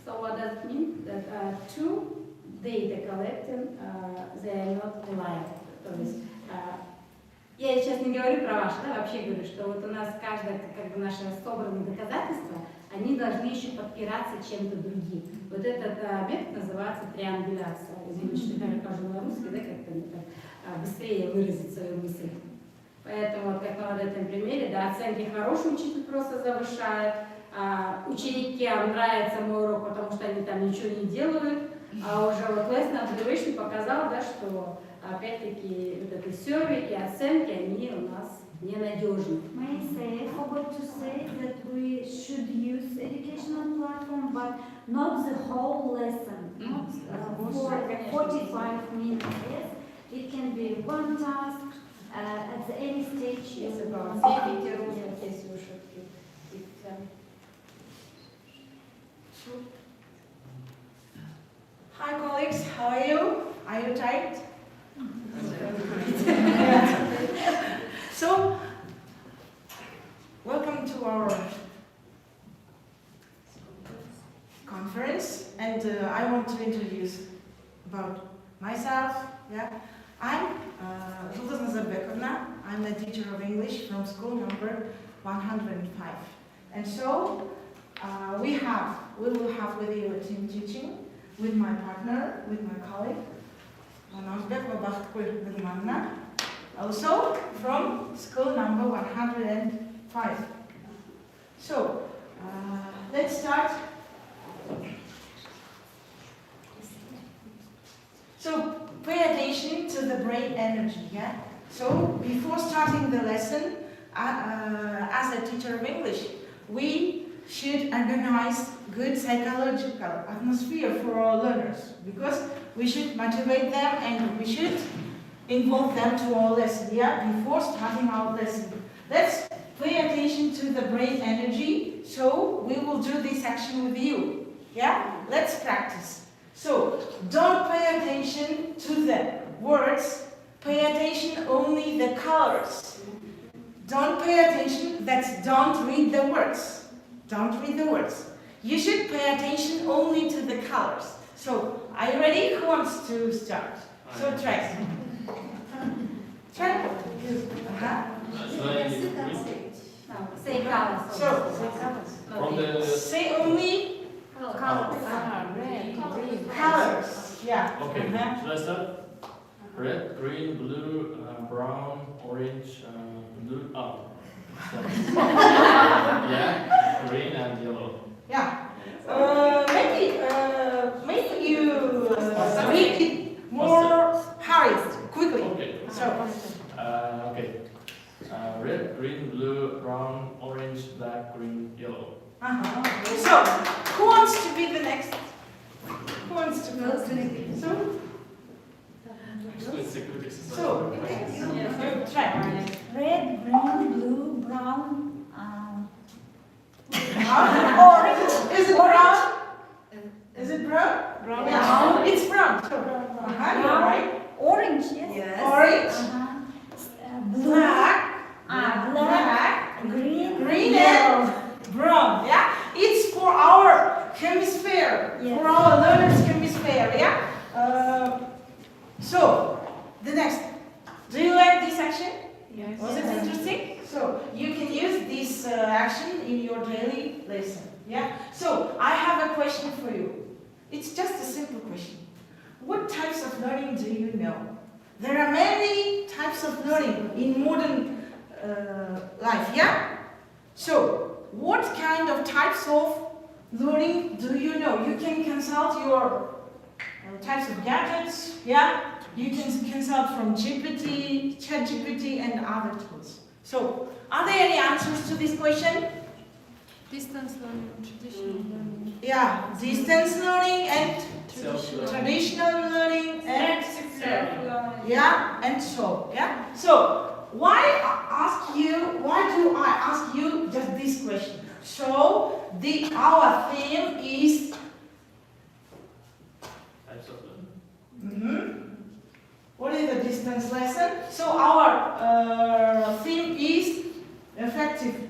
So what does it mean? That two data collecting, they are not reliable. То есть, я сейчас не говорю про ваше, да, вообще говорю, что вот у нас каждое, как бы наши собранные доказательства, они должны еще подпираться чем-то другим. Вот этот метод называется триангуляция. Извините, что я хожу на русский, да, как-то не так быстрее выразить свою мысль. Поэтому, как на вот этом примере, да, оценки хороший учитель просто завышает, ученикам нравится мой урок, потому что они там ничего не делают, а уже вот lesson observation показал, да, что опять-таки вот это survey и оценки, они у нас ненадежны. May I say, I forgot to say that we should use educational platform, but not the whole lesson, not for 45 minutes. Yes, it can be one task at any stage. It's about safety rules in case you should keep them. Hi colleagues, how are you? Are you tired? So, welcome to our conference, and I want to introduce about myself. Yeah, I'm Жұлдыз Назарбековна. I'm a teacher of English from school number 105, and so we will have with you a team teaching with my partner, with my colleague, also from school number 105. So, let's start. So, pay attention to the brain energy, yeah? So, before starting the lesson, as a teacher of English, we should organize good psychological atmosphere for our learners, because we should motivate them and we should involve them to our lesson, yeah, before starting our lesson. Let's pay attention to the brain energy, so we will do this action with you, yeah? Let's practice. So, don't pay attention to the words, pay attention only the colors. Don't pay attention, don't read the words. Don't read the words. You should pay attention only to the colors. So, are you ready? Who wants to start? So, try. Try. Say colors. So, say only colors. Yeah. Okay, should I start? Red, green, blue, brown, orange, blue, yeah, green and yellow. Yeah. Maybe you make it more hurried, quickly. Okay. So, Okay. Red, green, blue, brown, orange, black, green, yellow. So, who wants to be the next? It's a good exercise. So, try. Red, green, blue, brown, Orange. Is it brown? Is it brown? Brown. Yeah. It's brown. So, you're right. orange, yes. Yes. Orange. Blue, Black. black, Black. green, Green yellow. Brown. Yeah. It's for our hemisphere. Yes. For our learners' hemisphere. Yeah. So, the next. Do you like this action? Yes. Was it interesting? So you can use this action in your daily lesson. Yeah. So I have a question for you. It's just a simple question. What types of learning do you know? There are many types of learning in modern life. Yeah. So what kind of types of learning do you know? You can consult your types of gadgets. Yeah. You can consult from GPT, ChatGPT, and other tools. So, are there any answers to this question? Distance learning, traditional learning. Yeah, distance learning and Self-learning. traditional learning and yeah, and so yeah. So, why do I ask you just this question? So, our theme is. Types of learning. What is the distance lesson? So our theme is effective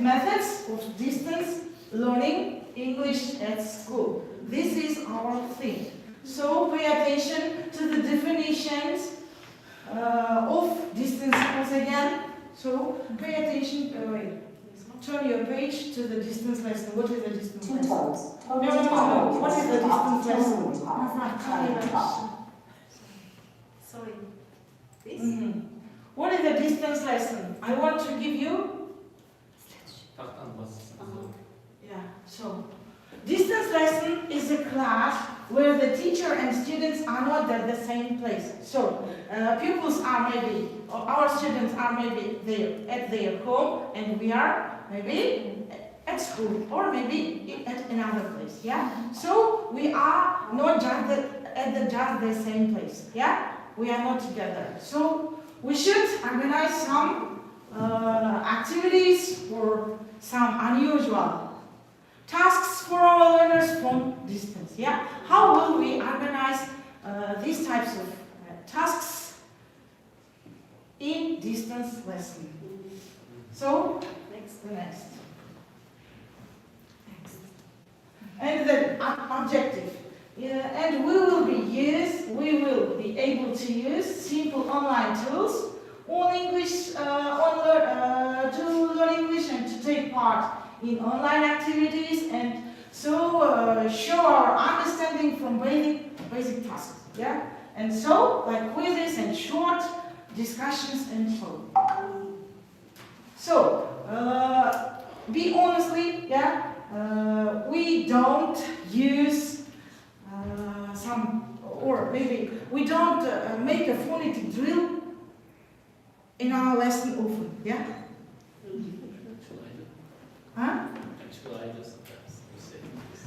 methods of distance learning English at school. This is our theme. So pay attention to the definitions of distance once again. So pay attention. Turn your page to the distance lesson. What is the distance Two lesson? toes. No. What is the distance lesson? Sorry. This? What is the distance lesson? I want to give you. Yeah. So, distance lesson is a class where the teacher and students are not at the same place. So, pupils are maybe, or our students are maybe there at their home, and we are maybe at school, or maybe at another place. Yeah. So we are not just at the same place. Yeah. We are not together. So we should organize some activities or some unusual tasks for our learners from distance. Yeah. How will we organize these types of tasks in distance lesson? So the next. And the objective. And we will be able to use simple online tools on English, to learn English and to take part in online activities, and so show our understanding from basic tasks. Yeah, and so like quizzes and short discussions and so. So be honestly, yeah. We don't use or maybe we don't make a phonetic drill in our lesson often, yeah? Huh?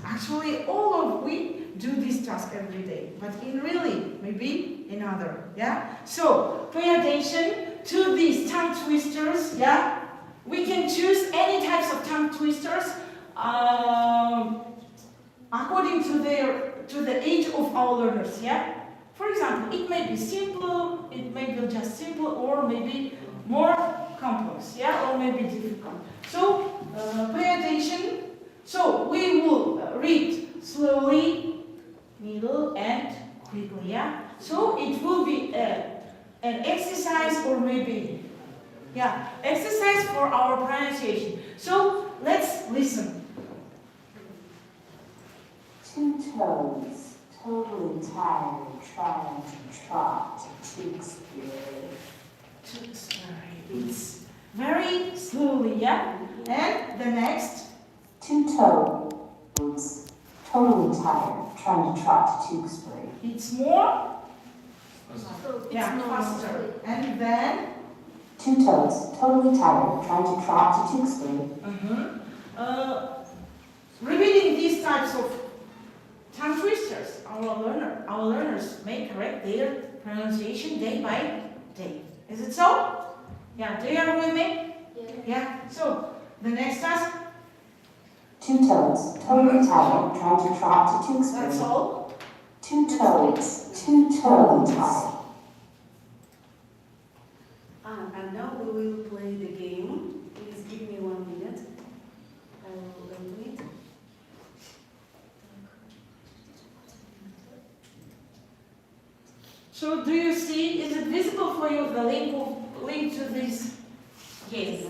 Actually, we do this task every day, but in really, maybe another, yeah? So, pay attention to these tongue twisters, yeah? We can choose any types of tongue twisters according to the age of our learners, yeah? For example, it may be simple, it may be just simple, or maybe more complex, yeah? Or maybe difficult. So, pay attention. So, we will read slowly, middle, and quickly, yeah? So, it will be an exercise or maybe, yeah, exercise for our pronunciation. So, let's listen. Two toes, totally tired, trying to trot, Tewkesbury. It's very slowly, yeah? And the next. Two toes, totally tired, trying to trot to Tewkesbury. It's more. So Yeah, it's faster. And then. Two toes, totally tired, trying to trot to Tewkesbury. repeating these types of tongue twisters, our learners may correct their pronunciation day by day. Is it so? Yeah, do you agree with me? Yeah. So, the next task, Two toads, Toad and Tattle, tried to trot to that's Tewksbury. all. Two toads, Toad and Tattle. And now we will play the game. Please give me 1 minute. I will complete. So, do you see, is it visible for you, the link to this game?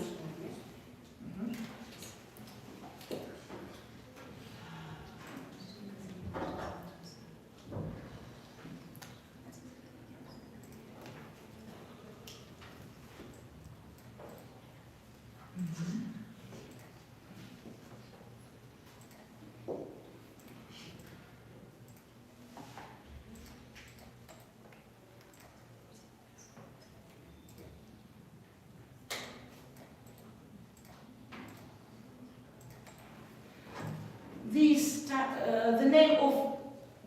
The name of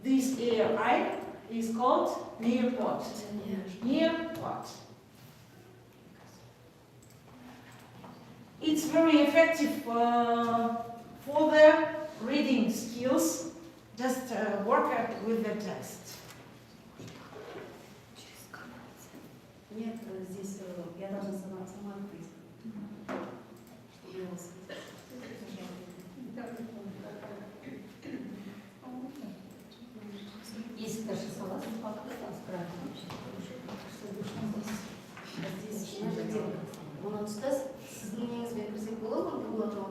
this AI is called Nearpod. Nearpod. It's very effective for the reading skills. Just work with the text. Нет, здесь я должна сама открыть. Если даже согласна, там справа. Здесь надо делать. Он сейчас изменяет свой психолог, он был готов.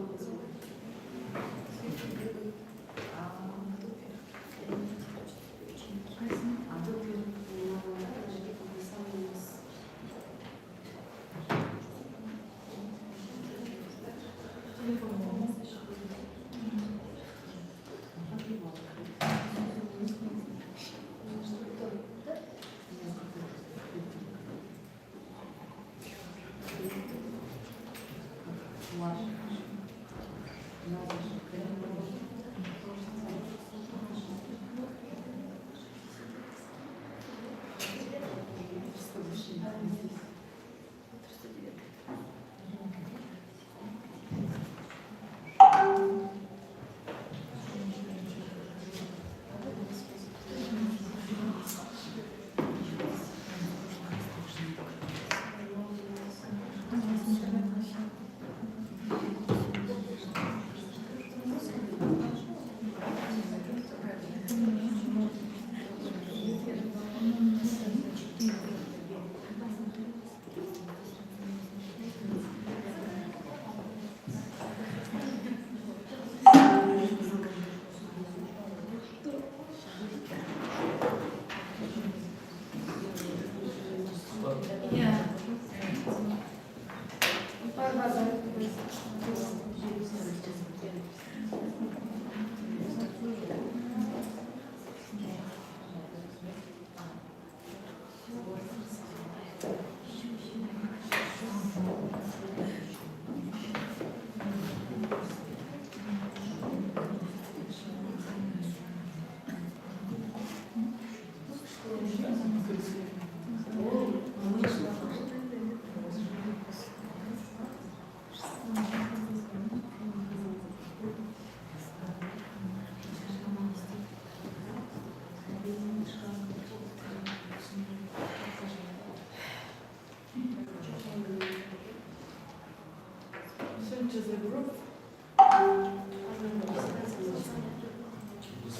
To the group.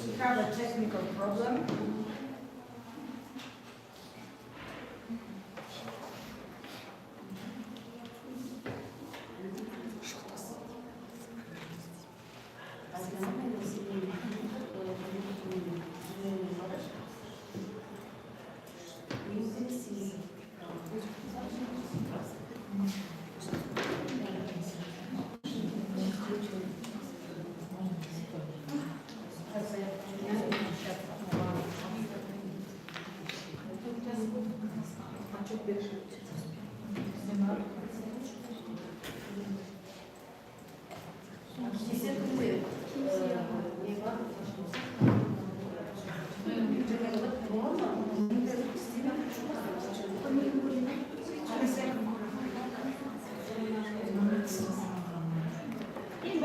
We have a technical problem.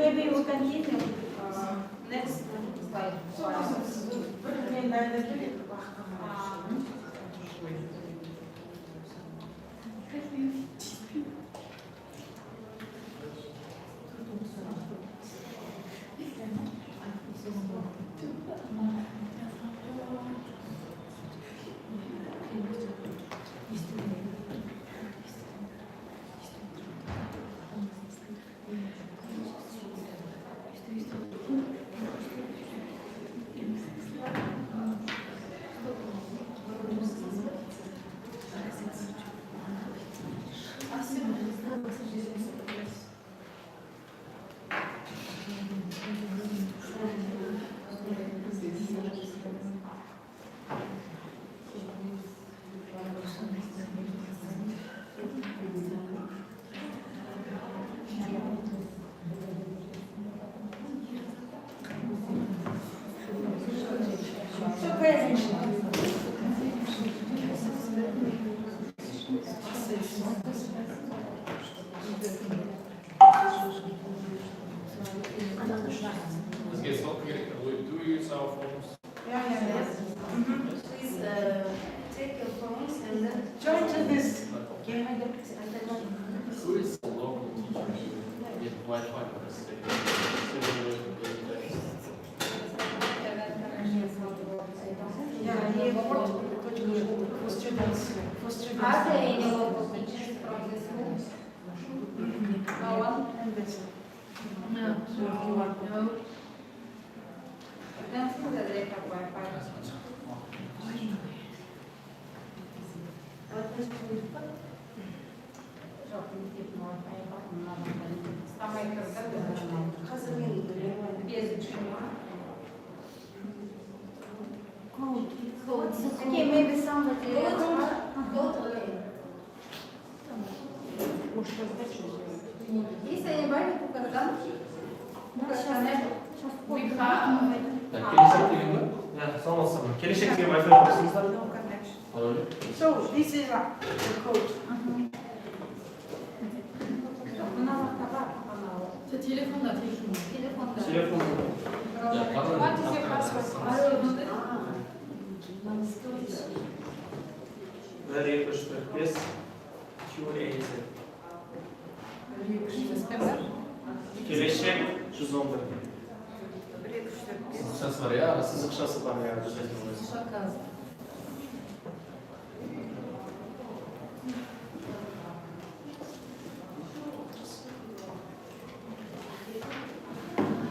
maybe we continue. Next slide. So pay attention. Let's get something. Do we use our phones? Yeah. Please take your phones and then Join to this. Who is the local teacher who get Wi-Fi on the stage? Yeah, he for students. Are there any local teachers from this school? No one? And this. No. No. I don't think that they have Wi-Fi. Самое без Okay, maybe somebody else. Is anybody who can come? We have. Gelecek yayında. Ya, sağ olasın. Gelecek diye Wi-Fi yapmışsınız da. No connection. Öyle. So this is the code. Telefonda. Telefon. Ya, kadın. What is your password? Nereye koştu? Yes. Q&A. Gelecek 311. Сейчас вариант. Sızık şası var ya.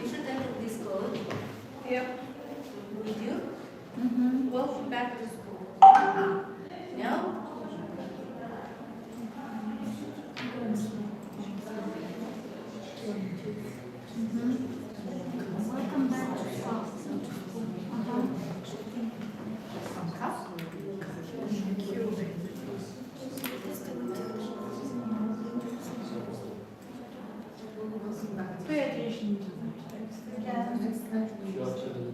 you should enter this code. Yep. With you. Welcome back to school. Now, Welcome back to class. Pay attention to the text. Şu açıdan.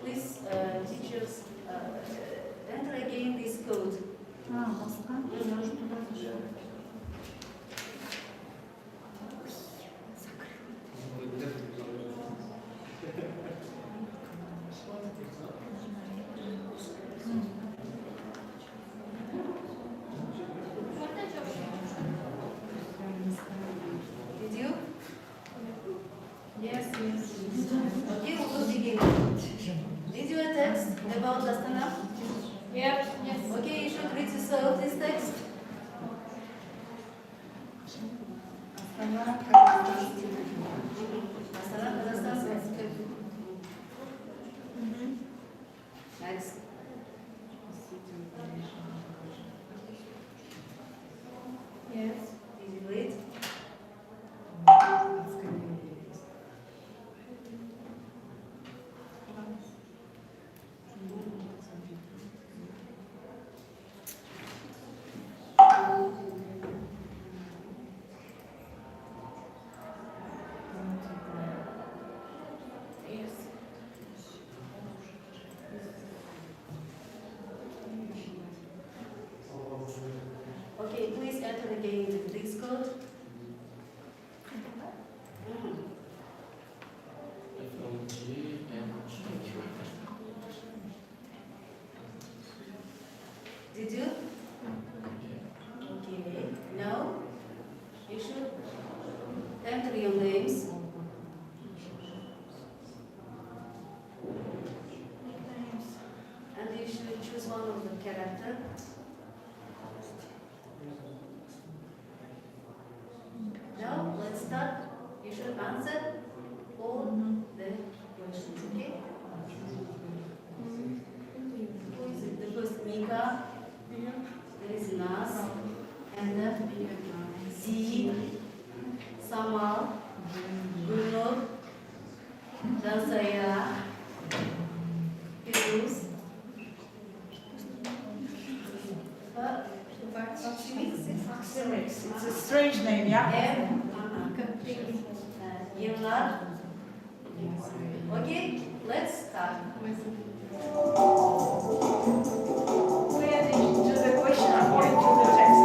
please, teachers, enter again this code. Did you? Yes. Okay, we will begin. Did you a text about Astana? Yes. Okay, you should read yourself this text. Astana, Kazakhstan. Next. Yes. Did you read? enter again into Discord. Did you? Okay. Now, you should enter your names. And you should choose one of the character. Now, let's start. You should answer all the questions, okay? Who is it? The first Mika, there is Nas, and Z, Samal, Gulnur, Jansaya, Firuz, It's a strange name, yeah? Yıllar. Okay, let's start. Pay attention to the question according to the text.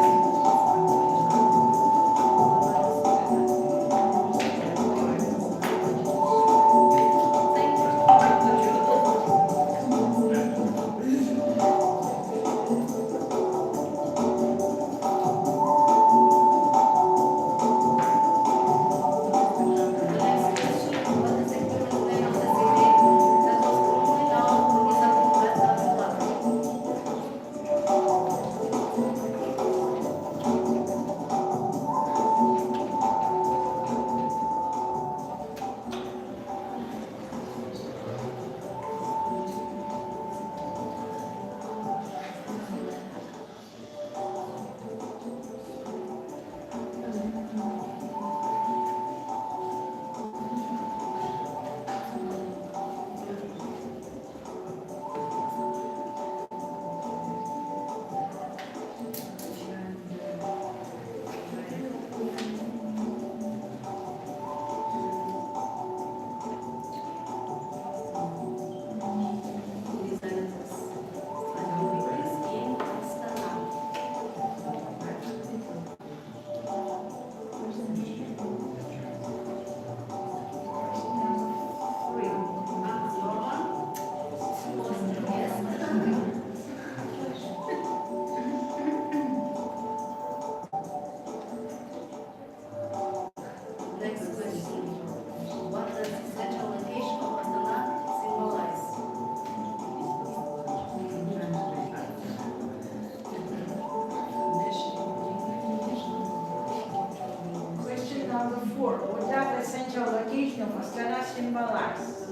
symbolize?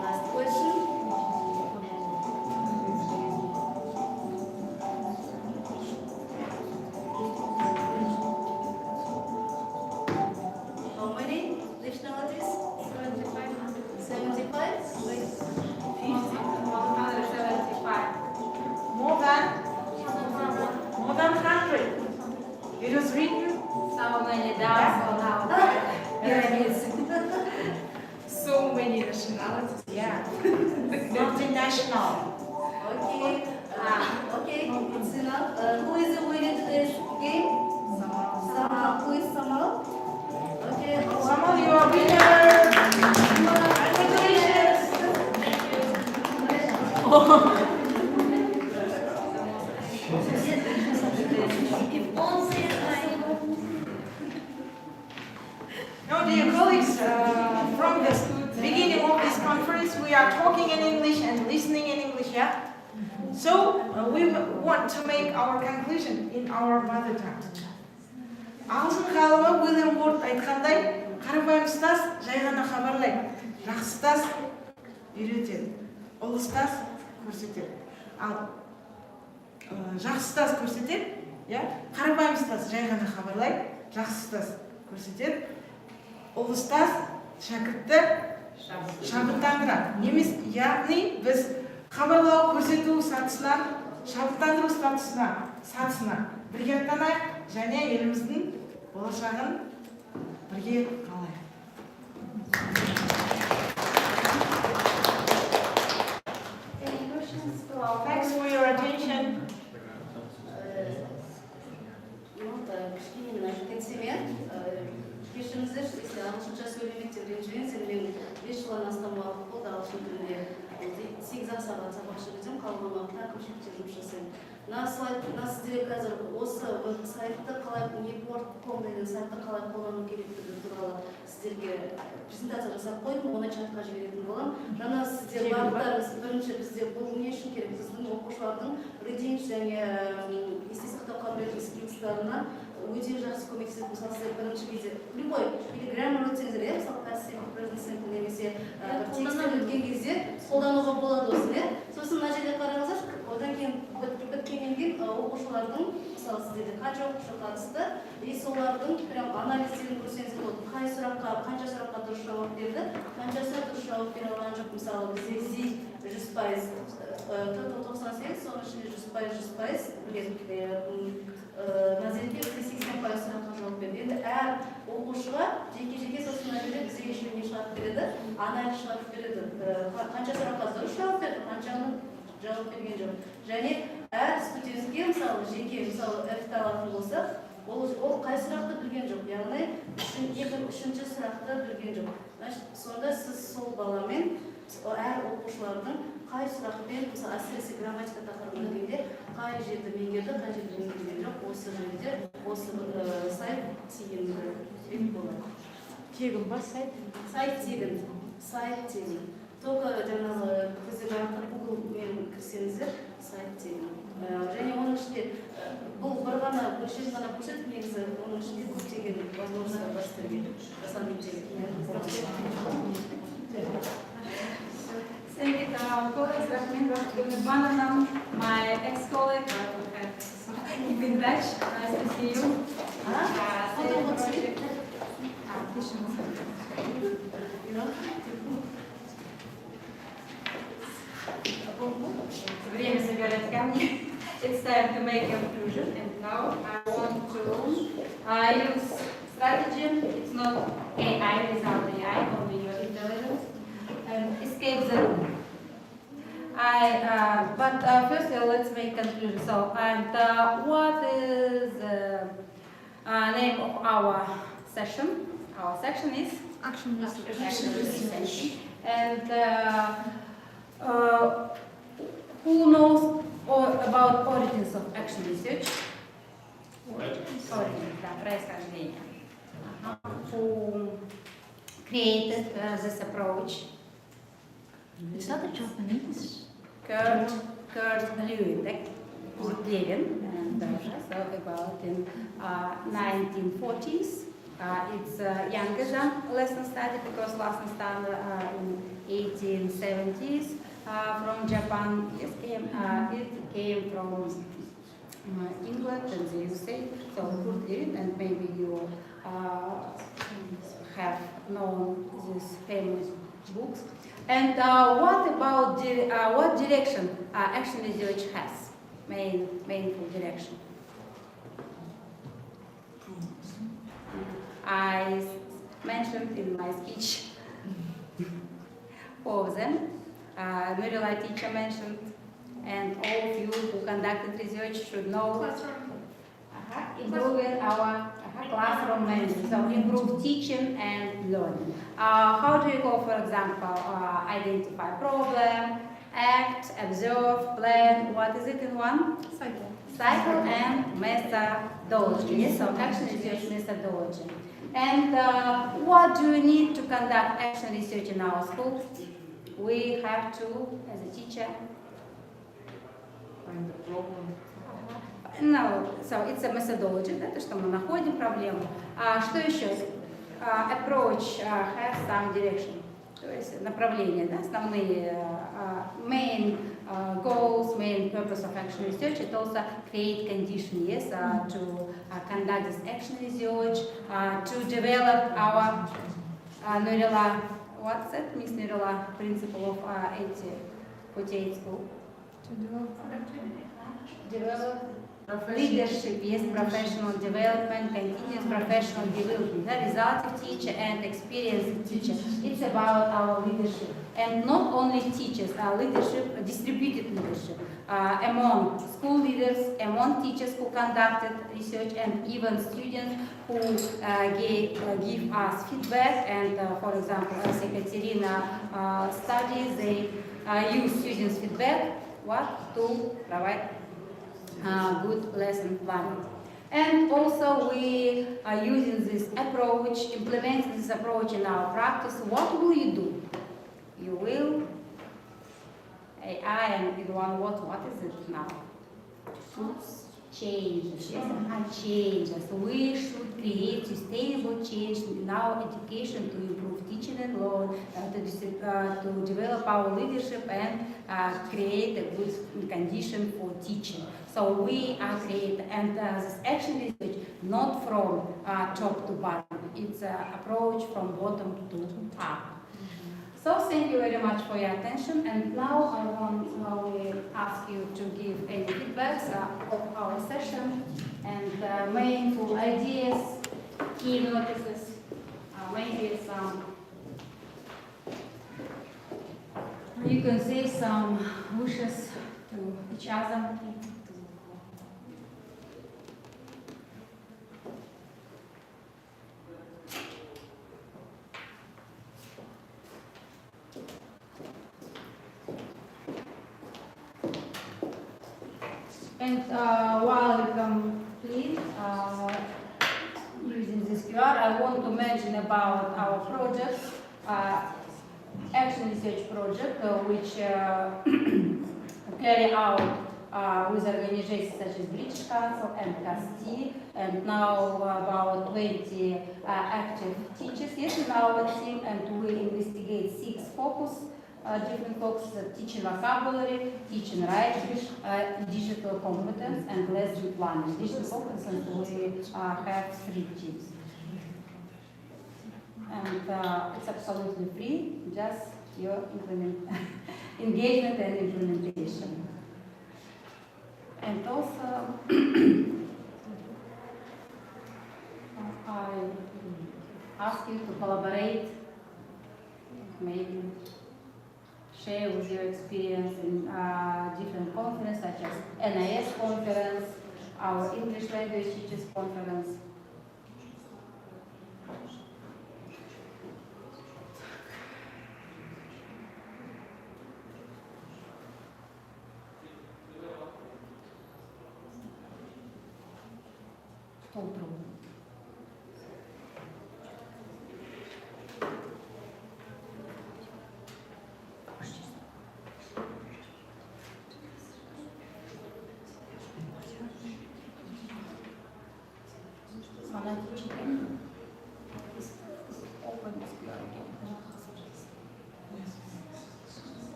Last question. How many nationalities? 75? 175. More than 100. It was written. So many doubts on our pyramids. So many nationalities. Yeah. Multinational. Okay. Okay, it's enough. Who is the winner to this game? Samal. Who is Samal? Okay. Samal, you are winner. Congratulations. Now, dear colleagues, from the beginning of this conference, we are talking in English and listening in English, yeah? So, we want to make our conclusion in our mother tongue. Ағылшын ғалымы Уильям Уорд айтқандай, қарапайым ұстаз жай ғана хабарлайды, жақсы ұстаз үйретеді, ұлы ұстаз көрсетеді. Ал жақсы ұстаз көрсетеді, қарапайым ұстаз жай ғана хабарлайды, жақсы ұстаз көрсетеді, ұлы ұстаз шәкіртті шабыттандырады. Немес, яғни біз хабарлау көрсету сатысынан шабыттандыру статусына сатысына бірге аттанайық және еліміздің болашағын бірге қалайық. Any questions to our Thanks for your attention. Кішкене мына кетсемен, кешіріңіздер, если ағылшынша сөйлемейді деп ренжімеңіздер, мен 5 жылдан астам уақыт болды ағылшын тілінде 8-ақ сағат сабақ жүргіземін, қалған уақытта әкімшілікте жұмыс жасаймын. Мына сіздерге қазір осы сайтты қалай, Neport.com деген сайтты қалай қолдану керектігі туралы сіздерге презентация жасап қойдым, оны чатқа жіберетін боламын. Жаңа сіздер бағыттарыңыз бірінші бізде бұл не үшін керек? Біздің оқушылардың reading және есте сақтау қабілеті скиллстарына өте жақсы көмектеседі. Мысалы сіздер бірінші кезде любой или grammar өтсеңіздер, мысалы past simple, present simple немесе текстен өткен кезде қолдануға болады осыны, иә? Сосын мына жерде қараңыздар, одан кейін біткеннен кейін оқушылардың, мысалы сіздерде қанша оқушы қатысты, и солардың прям анализдерін көрсеңіздер болады. Қай сұраққа, қанша сұраққа дұрыс жауап берді, қаншасы дұрыс жауап бере алған жоқ. Мысалы бізде 100%, 98, соның ішінде 100%, назерке 80% сұраққа жауап берді. Енді әр оқушыға жеке-жеке сосын мына жерде бізге шешіміне шығарып береді, анализ шығарып береді. Қанша сұраққа дұрыс жауап берді, қаншаны жауап берген жоқ. Және әр студентке, мысалы, жеке, мысалы, F-ті алатын болсақ, ол қай сұрақты білген жоқ, яғни үшінші сұрақты білген жоқ. Сонда сіз сол баламен әр оқушылардың қай сұрақпен, мысалы, әсіресе грамматика тақырыбына келгенде, қай жерді меңгерді, қай жерді меңгерген жоқ, осы жерде, осы сайт тегін болады. Тегін ба сайт? Сайт тегін. Только жаңағы біздің арқылы Google-мен кірсеңіздер, сайт тегін. Және оның ішінде бұл бір ғана бөлшек ғана көрсетіп, негізі оның ішінде көптеген возможностьтар бар сіздерге жасанып Send it to our colleagues, Rahmin Bananam, my ex-colleague, in Dutch. Nice to see you. Время собирать камни. It's time to make conclusion, and now I want to use strategy. It's not AI without AI, only your intelligence. And escape the room. But first let's make conclusion. So, and what is the name of our session? Our section is action research. And who knows about origins of action research? Origins, да, происхождение. Who created this approach? It's not a Japanese. Kurt Lewin, and so about in 1940s. It's younger than lesson study because lesson started in 1870s from Japan. It came from England and the USA. So Kurt Lewin, and maybe you have known these famous books. And what about what direction action research has? Main direction. I mentioned in my speech four of them. Nurila teacher mentioned, and all of you who conducted research should know. Improving our classroom management, so improve teaching and learning. How do you go, for example, identify problem, act, observe, plan, what is it in one? Cycle and methodology. Yes, so action research methodology. And what do we need to conduct action research in our school? We have to, as a teacher, Find the problem. No, so it's a methodology, да, то, что мы находим проблему. Что еще? Approach has some direction, то есть направление, да, основные main goals, main purpose of action research. It also create condition, yes, to conduct this action research, to develop our Nurila, what's that, Miss Nurila, principle of 48 school? To develop leadership, yes, professional development, continuous professional development, the results teacher and experienced teacher. It's about our leadership. And not only teachers, our leadership, distributed leadership, among school leaders, among teachers who conducted research, and even students who give us feedback. And for example, as Ekaterina studies, they use students' feedback to provide good lesson planning. And also we are using this approach, implementing this approach in our practice. What will you do? You will, AI and everyone, what is it now? Changes, yes, changes. We should create sustainable change in our education to improve teaching and learning, to develop our leadership and create a good condition for teaching. So we are creating, and this action research not from top to bottom. It's an approach from bottom to up. So thank you very much for your attention, and now I will ask you to give any feedbacks of our session and main full ideas, key notices, maybe some, you can say some wishes to each other. And while you complete using this QR, I want to mention about our project, action research project, which carry out with organizations such as British Council and CAST, and now about 20 active teachers yes, in our team, and we investigate 6 different focuses: teaching vocabulary, teaching writing, digital competence, and lesson planning. Digital competence, we have 3 teams. And it's absolutely free, just your engagement and implementation. And also, I ask you to collaborate, maybe share with your experience in different conferences such as NIS conference, our English language teachers conference.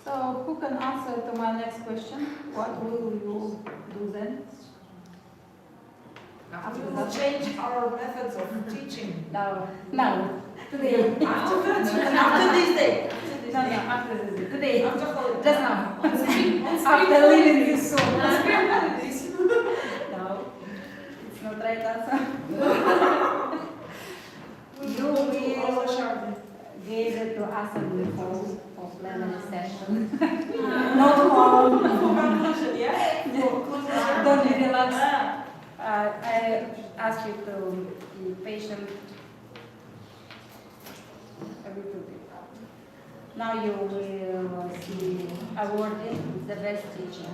So who can answer to my next question? What will you do then? We will change our methods of teaching. No, today. After this day. No, after this day. Today. After holiday. Just now. After leaving this school. No, it's not right answer. You will give it to us and we for plenary session. No more. Don't be relaxed. I ask you to be patient a little bit. Now you will see awarded the best teacher.